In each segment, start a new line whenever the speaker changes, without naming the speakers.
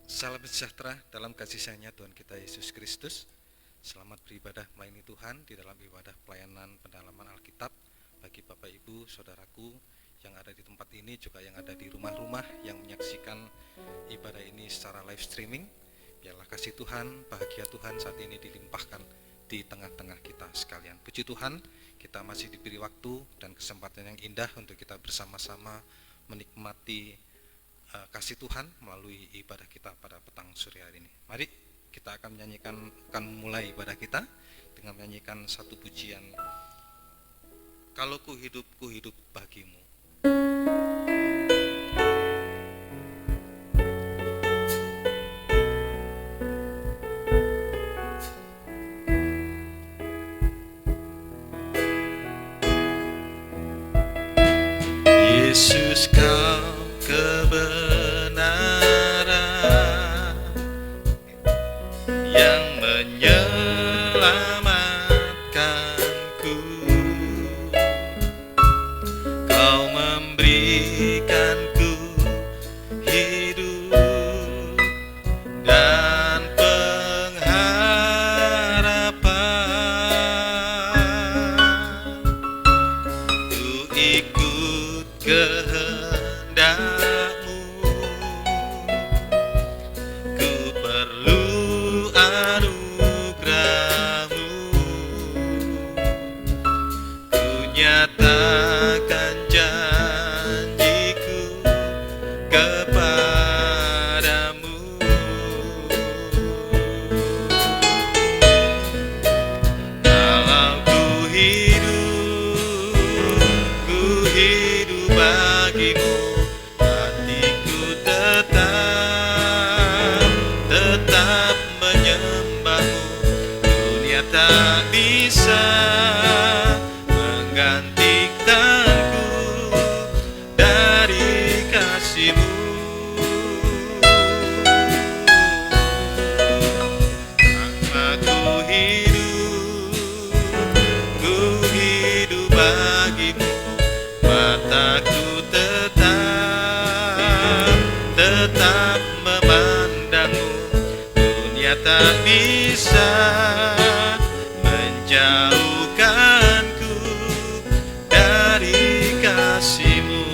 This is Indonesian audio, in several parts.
Salam sejahtera dalam kasih sayangnya Tuhan kita Yesus Kristus. Selamat beribadah melayani Tuhan di dalam ibadah pelayanan pendalaman Alkitab. Bagi Bapak Ibu, Saudaraku yang ada di tempat ini, juga yang ada di rumah-rumah yang menyaksikan ibadah ini secara live streaming, biarlah kasih Tuhan, bahagia Tuhan saat ini dilimpahkan di tengah-tengah kita sekalian. Puji Tuhan, kita masih diberi waktu dan kesempatan yang indah untuk kita bersama-sama menikmati kasih Tuhan melalui ibadah kita pada petang sore hari ini. Mari kita akan mulai ibadah kita dengan menyanyikan satu pujian, Kalau ku hidup bagimu. Yesus, kau kebenaran yang menyelamatkanku. Kau memberikanku hidup dan pengharapan. Ku ikut kehendak-Mu, ku perlu anugerah-Mu. Ku nyatakan janjiku kepadamu. Kalau ku hidup bagimu, hatiku tetap menyembah-Mu. Dunia tak bisa menggantikanku dari kasih-Mu. Aku hidup bagimu, mataku tetap memandang-Mu. Dunia tak bisa menjauhkanku dari kasih-Mu.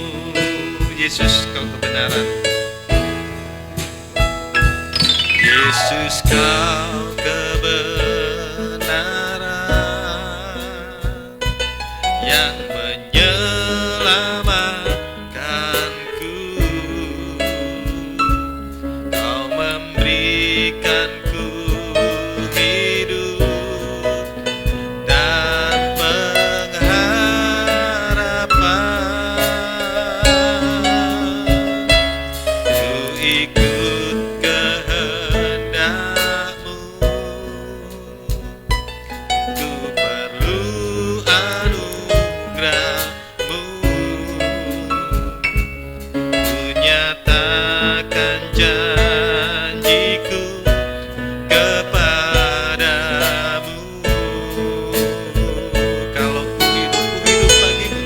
Yesus, kau kebenaran. Yesus, kau kebenaran yang menyelamatkanku. Kau memberikanku hidup dan pengharapan. Ku ikut kehendak-Mu, ku perlu anugerah-Mu. Ku nyatakan janjiku kepadamu. Kalau ku hidup bagimu,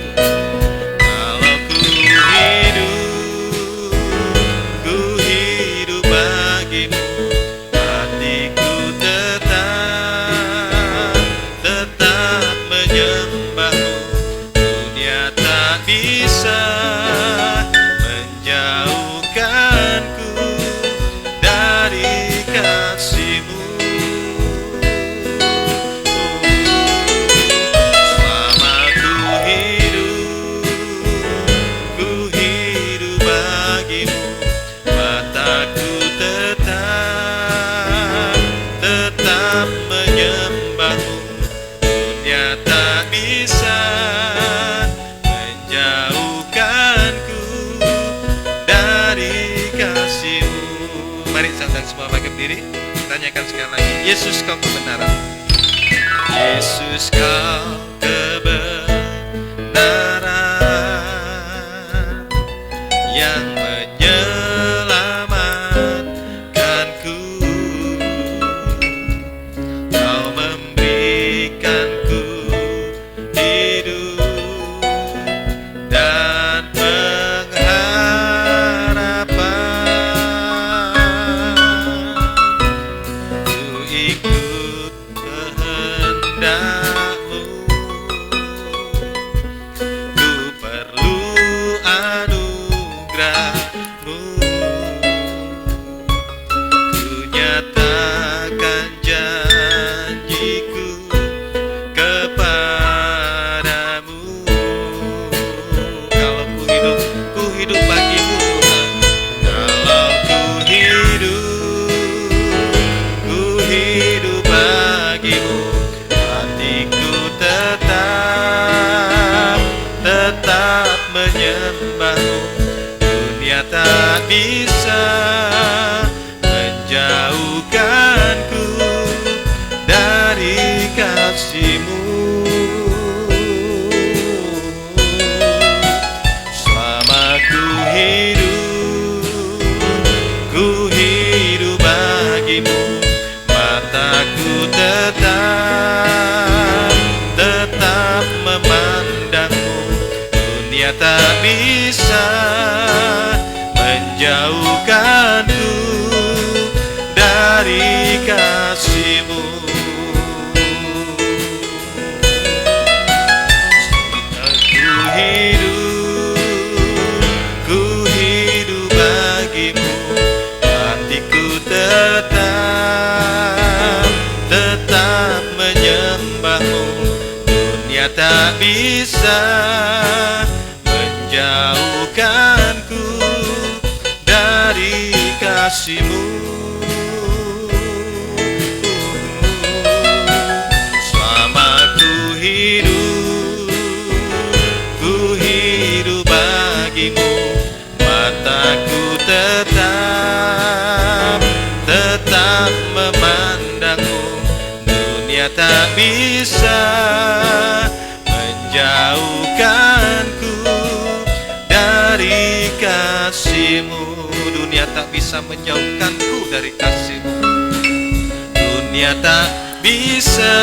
kalau ku hidup bagimu, hatiku tetap menyembah-Mu. Dunia tak bisa menjauhkanku dari kasih-Mu. Selama ku hidup bagimu, mataku tetap menyembah-Mu. Dunia tak bisa menjauhkanku dari kasih-Mu. Mari sedang semua bangkit berdiri, tanyakan sekali lagi. Yesus, kau kebenaran. Yesus, kau kebenaran yang menyelamatkanku. Kau memberikanku hidup tak bisa menjauhkanku dari kasih-Mu. Ku hidup bagimu, hatiku tetap menyembah-Mu. Dunia tak bisa menjauhkanku dari kasih-Mu. Selama ku hidup bagimu, mataku tetap memandang-Mu. Dunia tak bisa menjauhkanku dari kasih-Mu. Dunia tak bisa menjauhkanku dari kasih-Mu. Dunia tak bisa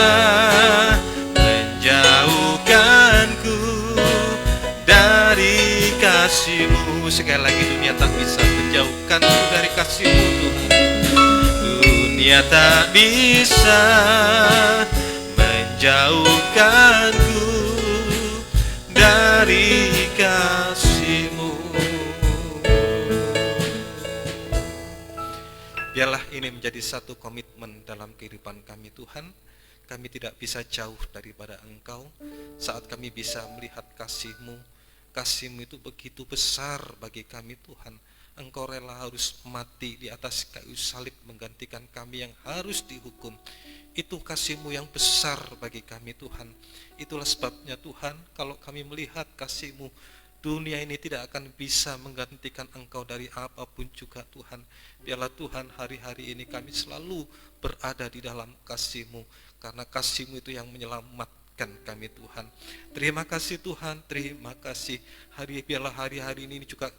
menjauhkanku dari kasih-Mu. Sekali lagi, dunia tak bisa menjauhkanku dari kasih-Mu, Tuhan. Dunia tak bisa menjauhkanku dari kasih-Mu. Biarlah ini menjadi satu komitmen dalam kehidupan kami, Tuhan. Kami tidak bisa jauh daripada Engkau saat kami bisa melihat kasih-Mu. Kasih-Mu itu begitu besar bagi kami, Tuhan. Engkau rela harus mati di atas kayu salib menggantikan kami yang harus dihukum. Itu kasih-Mu yang besar bagi kami, Tuhan. Itulah sebabnya, Tuhan, kalau kami melihat kasih-Mu, dunia ini tidak akan bisa menggantikan Engkau dari apapun juga, Tuhan. Biarlah Tuhan, hari-hari ini kami selalu berada di dalam kasih-Mu, karena kasih-Mu itu yang menyelamatkan kami, Tuhan. Terima kasih, Tuhan, terima kasih. Biarlah hari-hari ini juga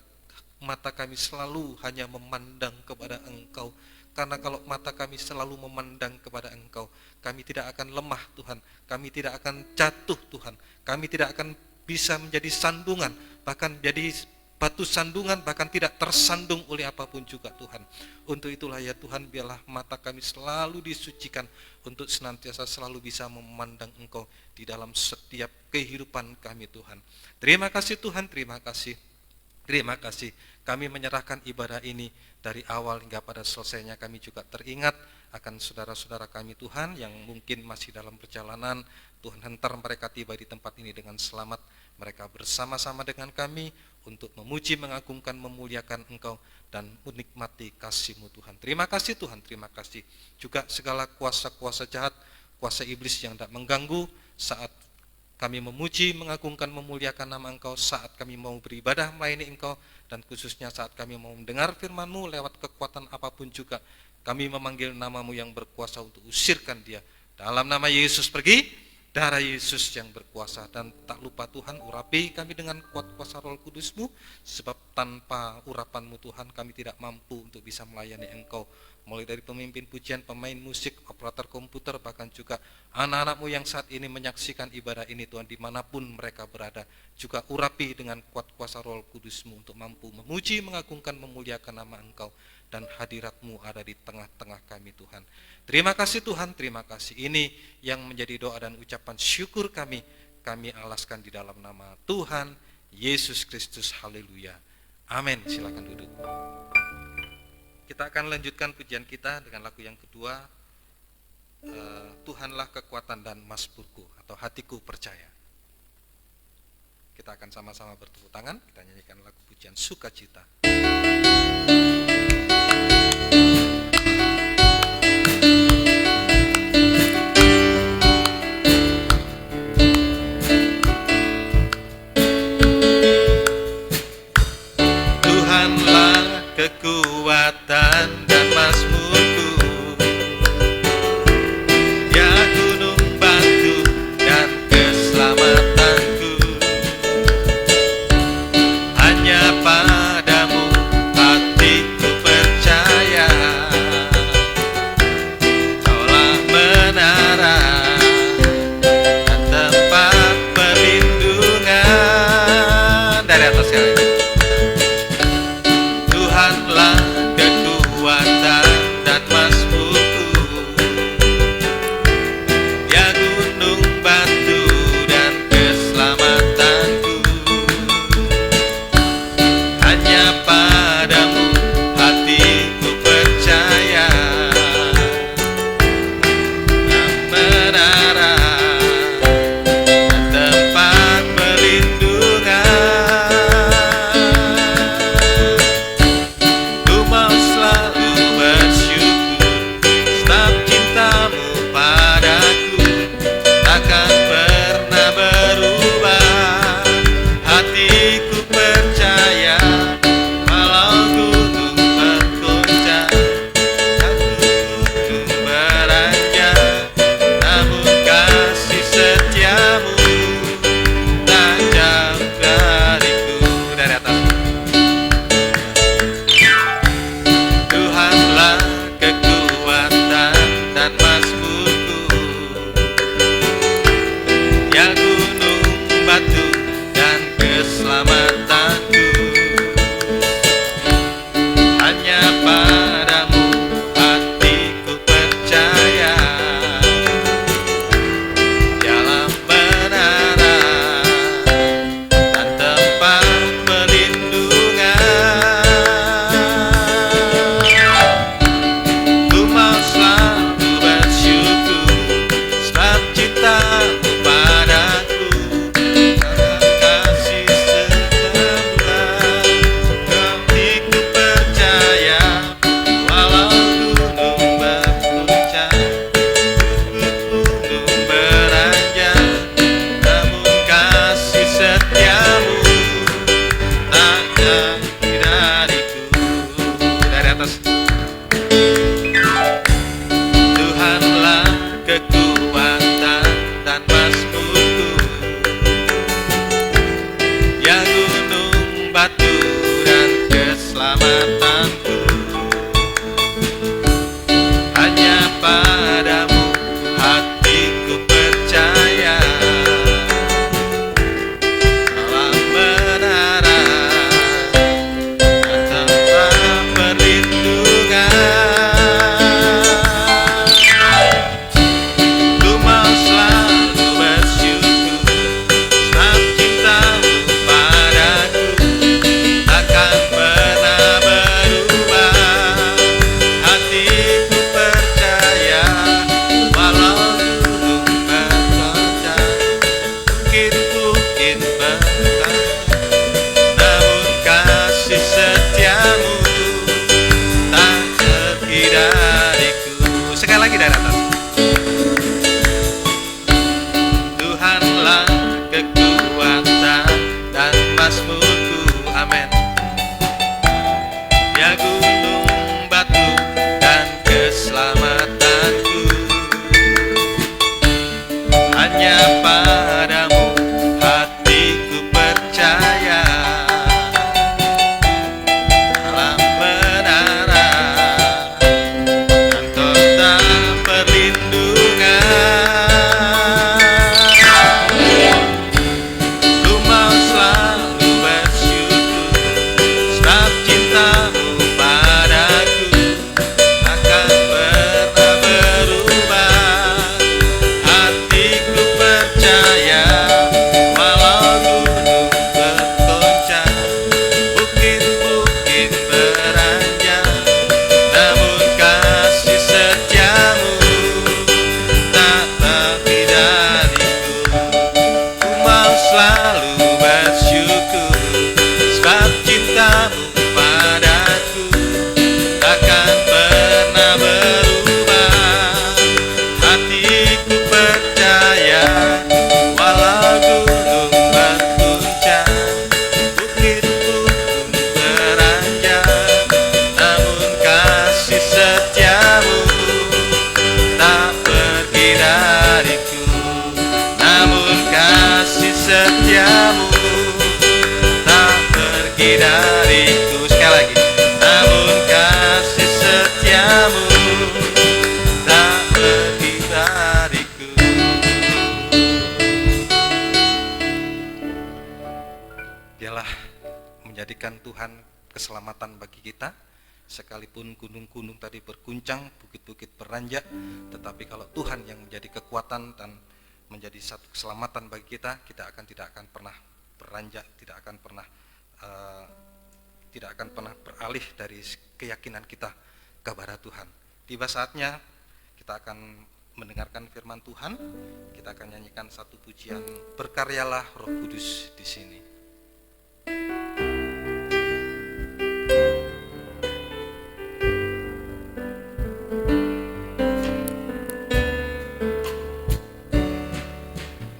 mata kami selalu hanya memandang kepada Engkau. Karena kalau mata kami selalu memandang kepada Engkau, kami tidak akan lemah, Tuhan. Kami tidak akan jatuh, Tuhan. Kami tidak akan bisa menjadi sandungan, bahkan jadi batu sandungan, bahkan tidak tersandung oleh apapun juga, Tuhan. Untuk itulah ya Tuhan, biarlah mata kami selalu disucikan untuk senantiasa selalu bisa memandang Engkau di dalam setiap kehidupan kami, Tuhan. Terima kasih, Tuhan, terima kasih. Terima kasih, kami menyerahkan ibadah ini dari awal hingga pada selesainya. Kami juga teringat akan saudara-saudara kami, Tuhan, yang mungkin masih dalam perjalanan. Tuhan, hantar mereka tiba di tempat ini dengan selamat. Mereka bersama-sama dengan kami untuk memuji, mengagungkan, memuliakan Engkau dan menikmati kasih-Mu, Tuhan. Terima kasih, Tuhan, terima kasih. Juga segala kuasa-kuasa jahat, kuasa iblis yang tidak mengganggu saat kami memuji, mengagungkan, memuliakan nama Engkau, saat kami mau beribadah melayani Engkau, dan khususnya saat kami mau mendengar firman-Mu lewat kekuatan apapun juga, kami memanggil nama-Mu yang berkuasa untuk usirkan dia. Dalam nama Yesus pergi, darah Yesus yang berkuasa. Dan tak lupa Tuhan, urapi kami dengan kuat kuasa Roh Kudus-Mu, sebab tanpa urapan-Mu Tuhan, kami tidak mampu untuk bisa melayani Engkau. Mulai dari pemimpin pujian, pemain musik, operator komputer, bahkan juga anak-anak-Mu yang saat ini menyaksikan ibadah ini, Tuhan, dimanapun mereka berada. Juga urapi dengan kuat kuasa Roh Kudus-Mu untuk mampu memuji, mengagungkan, memuliakan nama Engkau, dan hadirat-Mu ada di tengah-tengah kami, Tuhan. Terima kasih, Tuhan, terima kasih. Ini yang menjadi doa dan ucapan syukur kami alaskan di dalam nama Tuhan Yesus Kristus. Haleluya, amin. Silakan duduk. Kita akan lanjutkan pujian kita dengan lagu yang kedua, Tuhanlah kekuatan dan mazmurku, atau hatiku percaya. Kita akan sama-sama bertepuk tangan, kita nyanyikan lagu pujian sukacita. Tuhanlah kekuatan dan mazmurku, ya gunung batu dan keselamatanku. Hanya padamu hati selalu bersyukur, sebab cintamu padaku takkan pernah berubah. Hatiku percaya, walau gunung berguncang, bukit pun beranjak, namun kasih setiamu tak pergi dariku. Namun kasih setiamu tak pergi dariku. Sekali lagi. Namun kasih setiamu tak pergi dariku. Dialah menjadikan Tuhan keselamatan bagi kita. Sekalipun gunung-gunung tadi berguncang, bukit-bukit beranjak, tetapi kalau Tuhan yang menjadi kekuatan dan menjadi satu keselamatan bagi kita, tidak akan pernah beranjak, tidak akan pernah beralih dari keyakinan kita kepada Tuhan. Tiba saatnya kita akan mendengarkan firman Tuhan. Kita akan nyanyikan satu pujian, berkaryalah Roh Kudus di sini.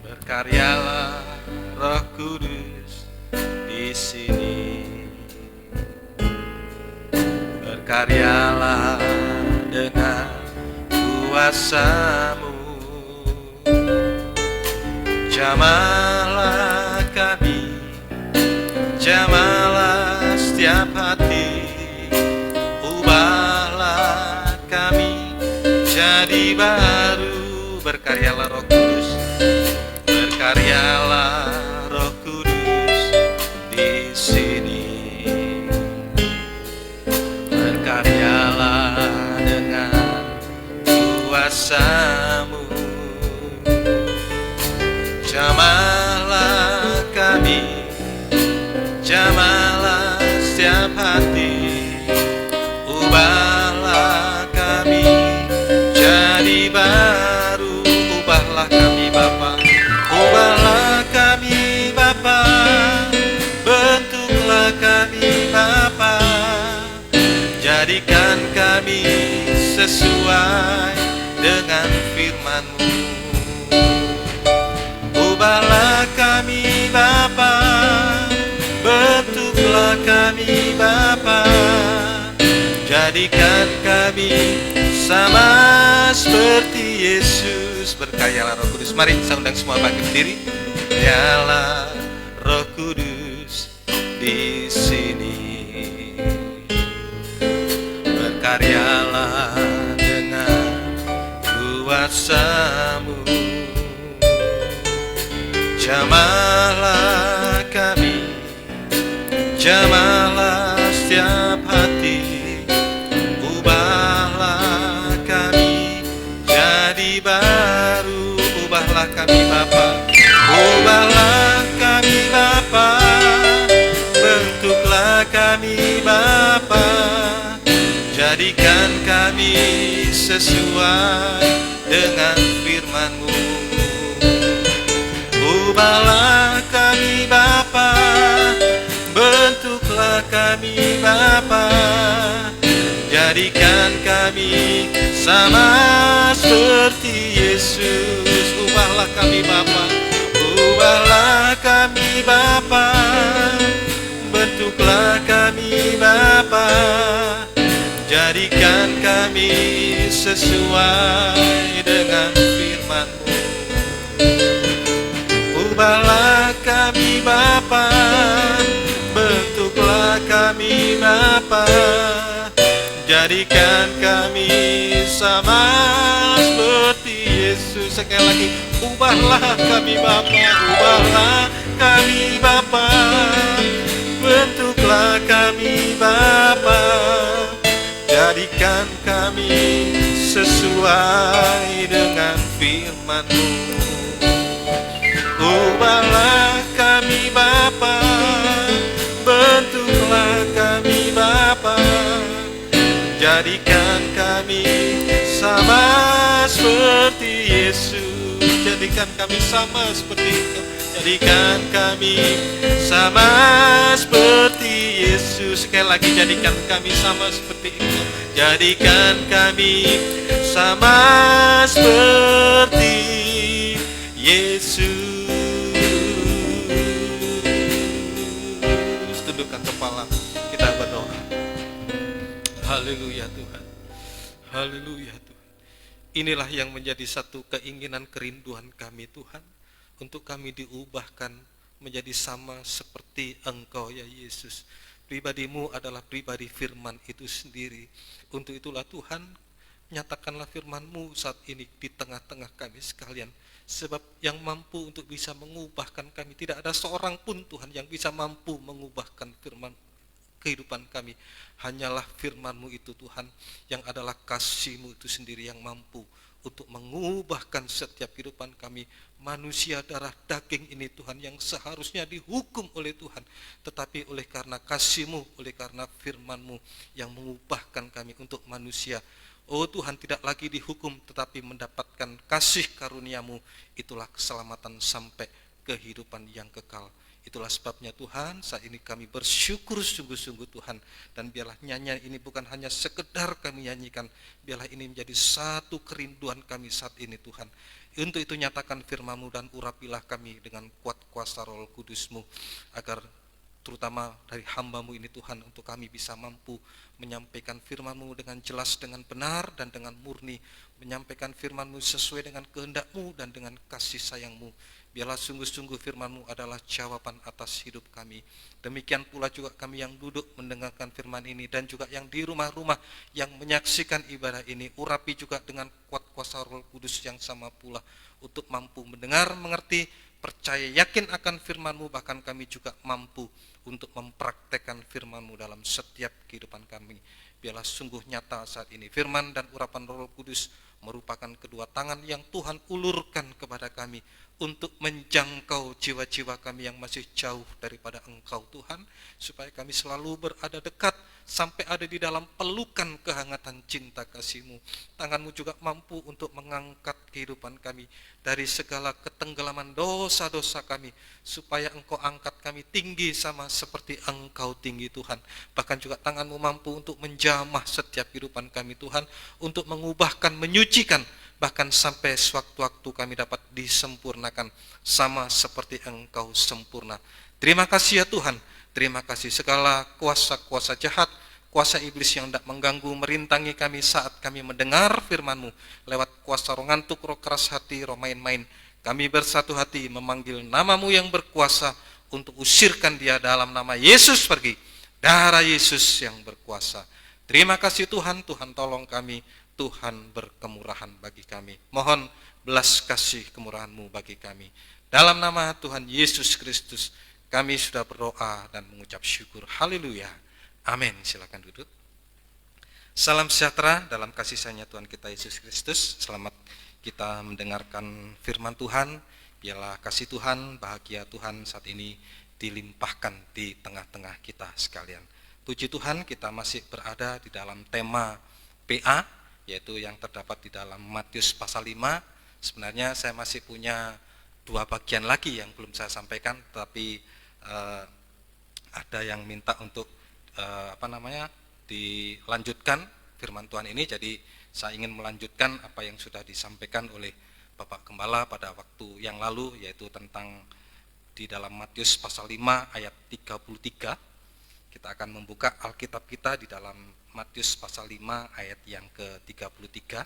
Berkaryalah Roh Kudus di sini. Berkaryalah dengan kuasa-Mu. Jamahlah kami, jamahlah setiap hati, ubahlah kami jadi baru. Berkaryalah Roh Kudus, berkaryalah Roh Kudus di sini. Berkaryalah dengan kuasa-Mu. Jamahlah kami, jamahlah setiap hati, ubahlah kami jadi baru. Ubahlah kami Bapa, ubahlah kami Bapa, bentuklah kami Bapa, jadikan kami sesuai dengan firman-Mu. Ubahlah kami Bapa, bentuklah kami Bapa, jadikan kami sama seperti Yesus. Berkaryalah Roh Kudus. Mari saya undang semua bangkit berdiri. Berkaryalah Roh Kudus di sini. Berkaryalah dengan kuasa-Mu. Jamahlah kami, jamahlah setiap hati, ubahlah kami jadi baru. Ubahlah kami Bapa, ubahlah kami Bapa, bentuklah kami Bapa, jadikan kami sesuai dengan firman-Mu. Ubahlah kami Bapa, bentuklah kami Bapa, jadikan kami sama seperti Yesus. Ubahlah kami Bapa, ubahlah kami Bapa, bentuklah kami Bapa, jadikan kami sesuai dengan firman-Mu. Ubahlah kami Bapa, bentuklah kami Bapa, jadikan kami sama seperti Yesus. Sekali lagi, ubahlah kami Bapa, ubahlah kami Bapa, bentuklah kami Bapa, jadikan kami sesuai dengan firman-Mu. Ubahlah kami Bapa, bentuklah kami Bapa, jadikan kami sama seperti Yesus. Jadikan kami sama seperti Engkau.
Jadikan kami sama seperti Yesus. Sekali lagi, jadikan kami sama seperti itu. Jadikan kami sama seperti Yesus. Tundukkan kepala, kita berdoa. Haleluya Tuhan. Haleluya Tuhan. Inilah yang menjadi satu keinginan kerinduan kami Tuhan, untuk kami diubahkan menjadi sama seperti Engkau ya Yesus. Pribadimu adalah pribadi firman itu sendiri. Untuk itulah Tuhan, nyatakanlah firman-Mu saat ini di tengah-tengah kami sekalian. Sebab yang mampu untuk bisa mengubahkan kami, tidak ada seorang pun Tuhan yang bisa mampu mengubahkan firman kehidupan kami. Hanyalah firman-Mu itu Tuhan, yang adalah kasih-Mu itu sendiri yang mampu untuk mengubahkan setiap kehidupan kami. Manusia darah daging ini Tuhan, yang seharusnya dihukum oleh Tuhan, tetapi oleh karena kasih-Mu, oleh karena firman-Mu yang mengubahkan kami untuk manusia. Oh Tuhan, tidak lagi dihukum, tetapi mendapatkan kasih karunia-Mu. Itulah keselamatan sampai kehidupan yang kekal. Itulah sebabnya Tuhan, saat ini kami bersyukur sungguh-sungguh Tuhan. Dan biarlah nyanyian ini bukan hanya sekedar kami nyanyikan, biarlah ini menjadi satu kerinduan kami saat ini Tuhan. Untuk itu nyatakan firman-Mu dan urapilah kami dengan kuat kuasa Roh Kudus-Mu, agar terutama dari hamba-Mu ini Tuhan, untuk kami bisa mampu menyampaikan firman-Mu dengan jelas, dengan benar, dan dengan murni. Menyampaikan firman-Mu sesuai dengan kehendak-Mu dan dengan kasih sayang-Mu. Biarlah sungguh-sungguh firman-Mu adalah jawaban atas hidup kami. Demikian pula juga kami yang duduk mendengarkan firman ini, dan juga yang di rumah-rumah yang menyaksikan ibadah ini. Urapi juga dengan kuat kuasa Roh Kudus yang sama pula, untuk mampu mendengar, mengerti, percaya, yakin akan firman-Mu. Bahkan kami juga mampu untuk mempraktekkan firman-Mu dalam setiap kehidupan kami. Biarlah sungguh nyata saat ini firman dan urapan Roh Kudus merupakan kedua tangan yang Tuhan ulurkan kepada kami, untuk menjangkau jiwa-jiwa kami yang masih jauh daripada Engkau Tuhan, supaya kami selalu berada dekat, sampai ada di dalam pelukan kehangatan cinta kasih-Mu. Tangan-Mu juga mampu untuk mengangkat kehidupan kami dari segala ketenggelaman dosa-dosa kami, supaya Engkau angkat kami tinggi sama seperti Engkau tinggi Tuhan. Bahkan juga tangan-Mu mampu untuk menjamah setiap kehidupan kami Tuhan, untuk mengubahkan, menyucikan, bahkan sampai sewaktu-waktu kami dapat disempurnakan sama seperti Engkau sempurna. Terima kasih ya Tuhan. Terima kasih segala kuasa-kuasa jahat, kuasa iblis yang hendak mengganggu, merintangi kami saat kami mendengar firman-Mu. Lewat kuasa roh ngantuk, roh keras hati, roh main-main, kami bersatu hati memanggil nama-Mu yang berkuasa, untuk usirkan dia dalam nama Yesus pergi. Darah Yesus yang berkuasa. Terima kasih Tuhan. Tuhan tolong kami, Tuhan berkemurahan bagi kami. Mohon belas kasih kemurahan-Mu bagi kami. Dalam nama Tuhan Yesus Kristus kami sudah berdoa dan mengucap syukur. Haleluya. Amin. Silakan duduk. Salam sejahtera dalam kasih sayangnya Tuhan kita Yesus Kristus. Selamat kita mendengarkan firman Tuhan. Biarlah kasih Tuhan, bahagia Tuhan saat ini dilimpahkan di tengah-tengah kita sekalian. Puji Tuhan, kita masih berada di dalam tema PA, yaitu yang terdapat di dalam Matius pasal 5. Sebenarnya saya masih punya 2 bagian lagi yang belum saya sampaikan, tapi ada yang minta untuk dilanjutkan firman Tuhan ini. Jadi saya ingin melanjutkan apa yang sudah disampaikan oleh Bapak Gembala pada waktu yang lalu, yaitu tentang di dalam Matius pasal 5 ayat 33. Kita akan membuka Alkitab kita di dalam Matius pasal 5 ayat yang ke-33.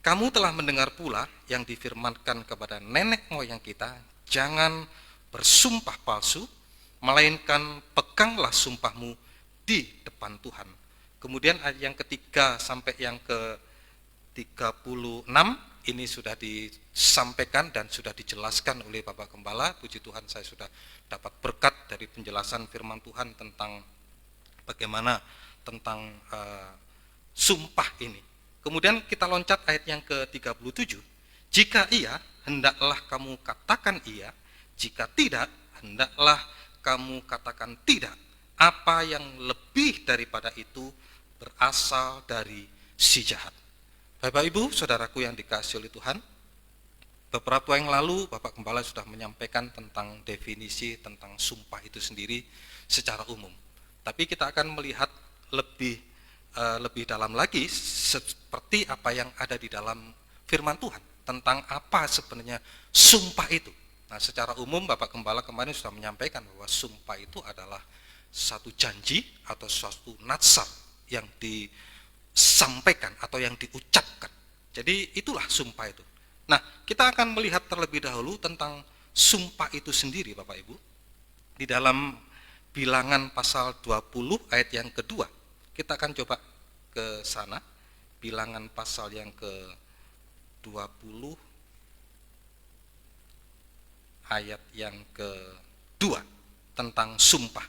Kamu telah mendengar pula yang difirmankan kepada nenek moyang kita, jangan bersumpah palsu, melainkan peganglah sumpahmu di depan Tuhan. Kemudian ayat yang ketiga sampai yang ke-36 ini sudah disampaikan dan sudah dijelaskan oleh Bapak Gembala. Puji Tuhan, saya sudah dapat berkat dari penjelasan firman Tuhan tentang bagaimana tentang sumpah ini. Kemudian kita loncat ayat yang ke-37. Jika iya, hendaklah kamu katakan iya. Jika tidak, hendaklah kamu katakan tidak. Apa yang lebih daripada itu berasal dari si jahat. Bapak Ibu, saudaraku yang dikasihi oleh Tuhan,
Beberapa yang lalu Bapak Gembala sudah menyampaikan tentang definisi tentang sumpah itu sendiri secara umum. Tapi kita akan melihat lebih dalam lagi seperti apa yang ada di dalam firman Tuhan tentang apa sebenarnya sumpah itu. Nah, secara umum Bapak Gembala kemarin sudah menyampaikan bahwa sumpah itu adalah satu janji atau suatu natsar yang disampaikan atau yang diucapkan. Jadi itulah sumpah itu. Nah, kita akan melihat terlebih dahulu tentang sumpah itu sendiri Bapak Ibu. Di dalam Bilangan pasal 20 ayat yang kedua. Kita akan coba ke sana. Bilangan pasal yang ke-20 ayat yang kedua tentang sumpah.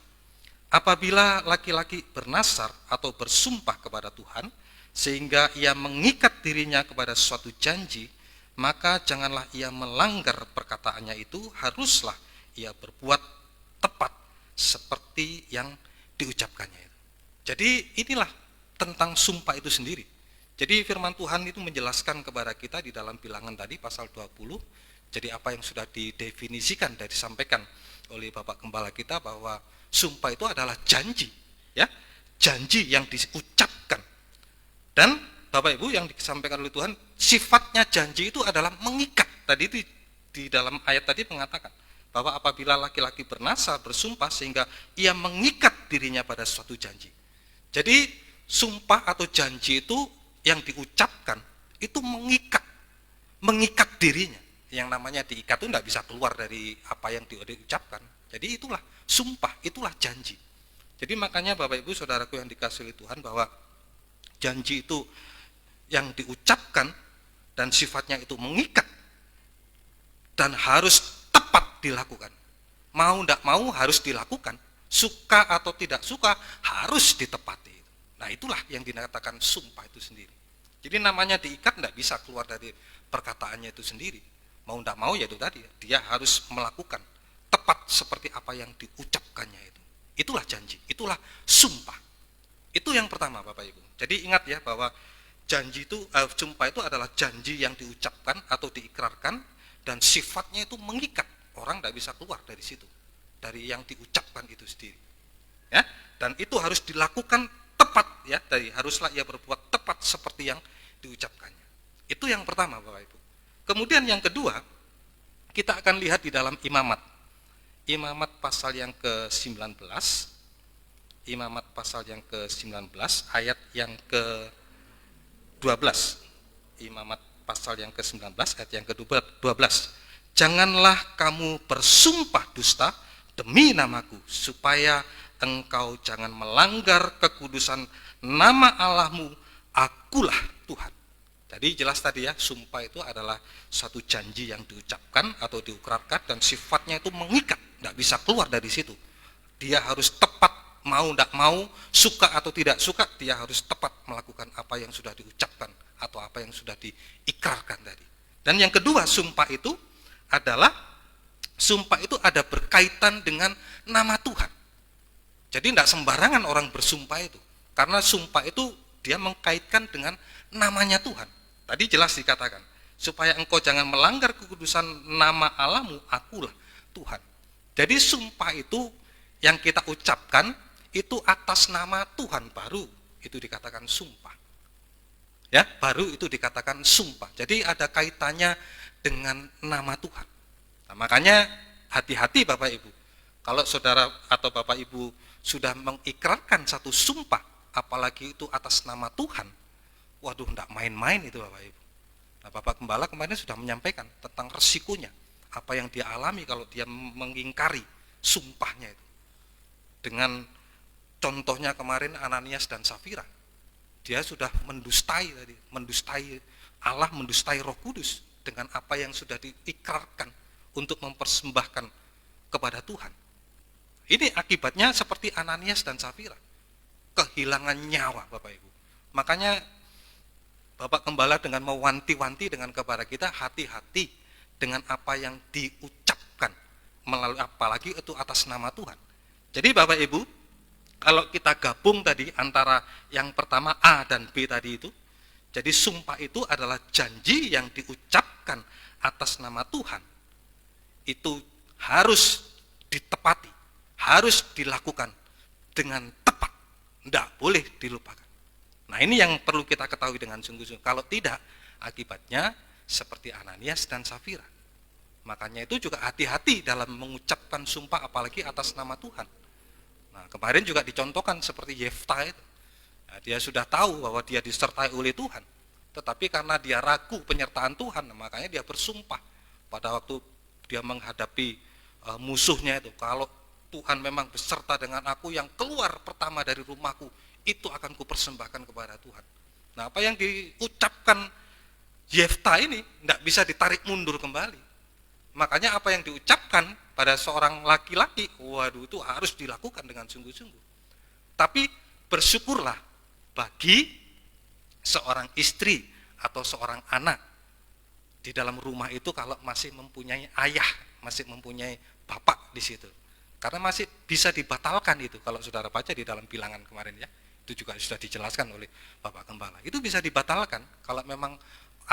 Apabila laki-laki bernasar atau bersumpah kepada Tuhan sehingga ia mengikat dirinya kepada suatu janji, maka janganlah ia melanggar perkataannya itu, haruslah ia berbuat tepat seperti yang diucapkannya itu. Jadi inilah tentang sumpah itu sendiri. Jadi firman Tuhan itu menjelaskan kepada kita di dalam Bilangan tadi pasal 20. Jadi apa yang sudah didefinisikan dan disampaikan oleh Bapak Gembala kita bahwa sumpah itu adalah janji, ya, janji yang diucapkan. Dan Bapak Ibu yang disampaikan oleh Tuhan, sifatnya janji itu adalah mengikat. Tadi itu di dalam ayat tadi mengatakan bahwa apabila laki-laki bernasar bersumpah sehingga ia mengikat dirinya pada suatu janji. Jadi sumpah atau janji itu yang diucapkan itu mengikat dirinya. Yang namanya diikat itu tidak bisa keluar dari apa yang diucapkan. Jadi itulah sumpah, itulah janji. Jadi makanya Bapak Ibu saudaraku yang dikasihi Tuhan, bahwa janji itu yang diucapkan dan sifatnya itu mengikat dan harus tepat dilakukan. Mau tidak mau harus dilakukan, suka atau tidak suka harus ditepati. Nah, itulah yang dikatakan sumpah itu sendiri. Jadi namanya diikat tidak bisa keluar dari perkataannya itu sendiri. Mau tidak mau ya itu tadi, dia harus melakukan tepat seperti apa yang diucapkannya itu. Itulah janji, itulah sumpah. Itu yang pertama Bapak Ibu. Jadi ingat ya bahwa janji itu, sumpah itu adalah janji yang diucapkan atau diikrarkan dan sifatnya itu mengikat. Orang tidak bisa keluar dari situ, dari yang diucapkan itu sendiri. Ya, dan itu harus dilakukan tepat ya, dari haruslah ia berbuat tepat seperti yang diucapkannya. Itu yang pertama Bapak Ibu. Kemudian yang kedua, kita akan lihat di dalam Imamat. Imamat pasal yang ke-19. Imamat pasal yang ke-19 ayat yang ke-12. Imamat pasal yang ke-19 ayat yang ke-12. Janganlah kamu bersumpah dusta demi namaku, supaya engkau jangan melanggar kekudusan nama Allahmu, akulah Tuhan. Jadi jelas tadi ya, sumpah itu adalah satu janji yang diucapkan atau diukrarkan dan sifatnya itu mengikat, tidak bisa keluar dari situ. Dia harus tepat, mau tidak mau, suka atau tidak suka, dia harus tepat melakukan apa yang sudah diucapkan atau apa yang sudah diikrarkan tadi. Dan yang kedua, sumpah itu ada berkaitan dengan nama Tuhan. Jadi tidak sembarangan orang bersumpah itu, karena sumpah itu dia mengkaitkan dengan namanya Tuhan. Tadi jelas dikatakan, supaya engkau jangan melanggar kekudusan nama Allahmu, akulah Tuhan. Jadi sumpah itu yang kita ucapkan itu atas nama Tuhan, baru itu dikatakan sumpah. Ya, baru itu dikatakan sumpah. Jadi ada kaitannya dengan nama Tuhan. Nah, makanya hati-hati Bapak Ibu. Kalau saudara atau Bapak Ibu sudah mengikrarkan satu sumpah, apalagi itu atas nama Tuhan, waduh, tidak main-main itu Bapak Ibu. Nah, Bapak Gembala kemarin sudah menyampaikan tentang resikonya, apa yang dia alami kalau dia mengingkari sumpahnya itu. Dengan contohnya kemarin Ananias dan Safira, dia sudah mendustai Allah, mendustai Roh Kudus dengan apa yang sudah diikrarkan untuk mempersembahkan kepada Tuhan. Ini akibatnya seperti Ananias dan Safira, kehilangan nyawa Bapak Ibu. Makanya Bapak Gembala dengan mewanti-wanti dengan kepada kita, hati-hati dengan apa yang diucapkan melalui, apalagi itu atas nama Tuhan. Jadi Bapak Ibu, kalau kita gabung tadi antara yang pertama A dan B tadi itu, Jadi sumpah itu adalah janji yang diucapkan atas nama Tuhan. Itu harus ditepati, harus dilakukan dengan tepat, tidak boleh dilupakan. Nah, ini yang perlu kita ketahui dengan sungguh-sungguh. Kalau tidak, akibatnya seperti Ananias dan Safira. Makanya itu juga hati-hati dalam mengucapkan sumpah, apalagi atas nama Tuhan. Nah, kemarin juga dicontohkan seperti Yefta itu. Nah, dia sudah tahu bahwa dia disertai oleh Tuhan, tetapi karena dia ragu penyertaan Tuhan, makanya dia bersumpah pada waktu dia menghadapi musuhnya itu, kalau Tuhan memang beserta dengan aku, yang keluar pertama dari rumahku itu akan kupersembahkan kepada Tuhan. Nah, apa yang diucapkan Yefta ini tidak bisa ditarik mundur kembali. Makanya apa yang diucapkan pada seorang laki-laki, waduh, itu harus dilakukan dengan sungguh-sungguh. Tapi bersyukurlah bagi seorang istri atau seorang anak di dalam rumah itu kalau masih mempunyai ayah, masih mempunyai bapak di situ. Karena masih bisa dibatalkan itu, kalau saudara baca di dalam bilangan kemarin ya, itu juga sudah dijelaskan oleh Bapak Gembala. Itu bisa dibatalkan kalau memang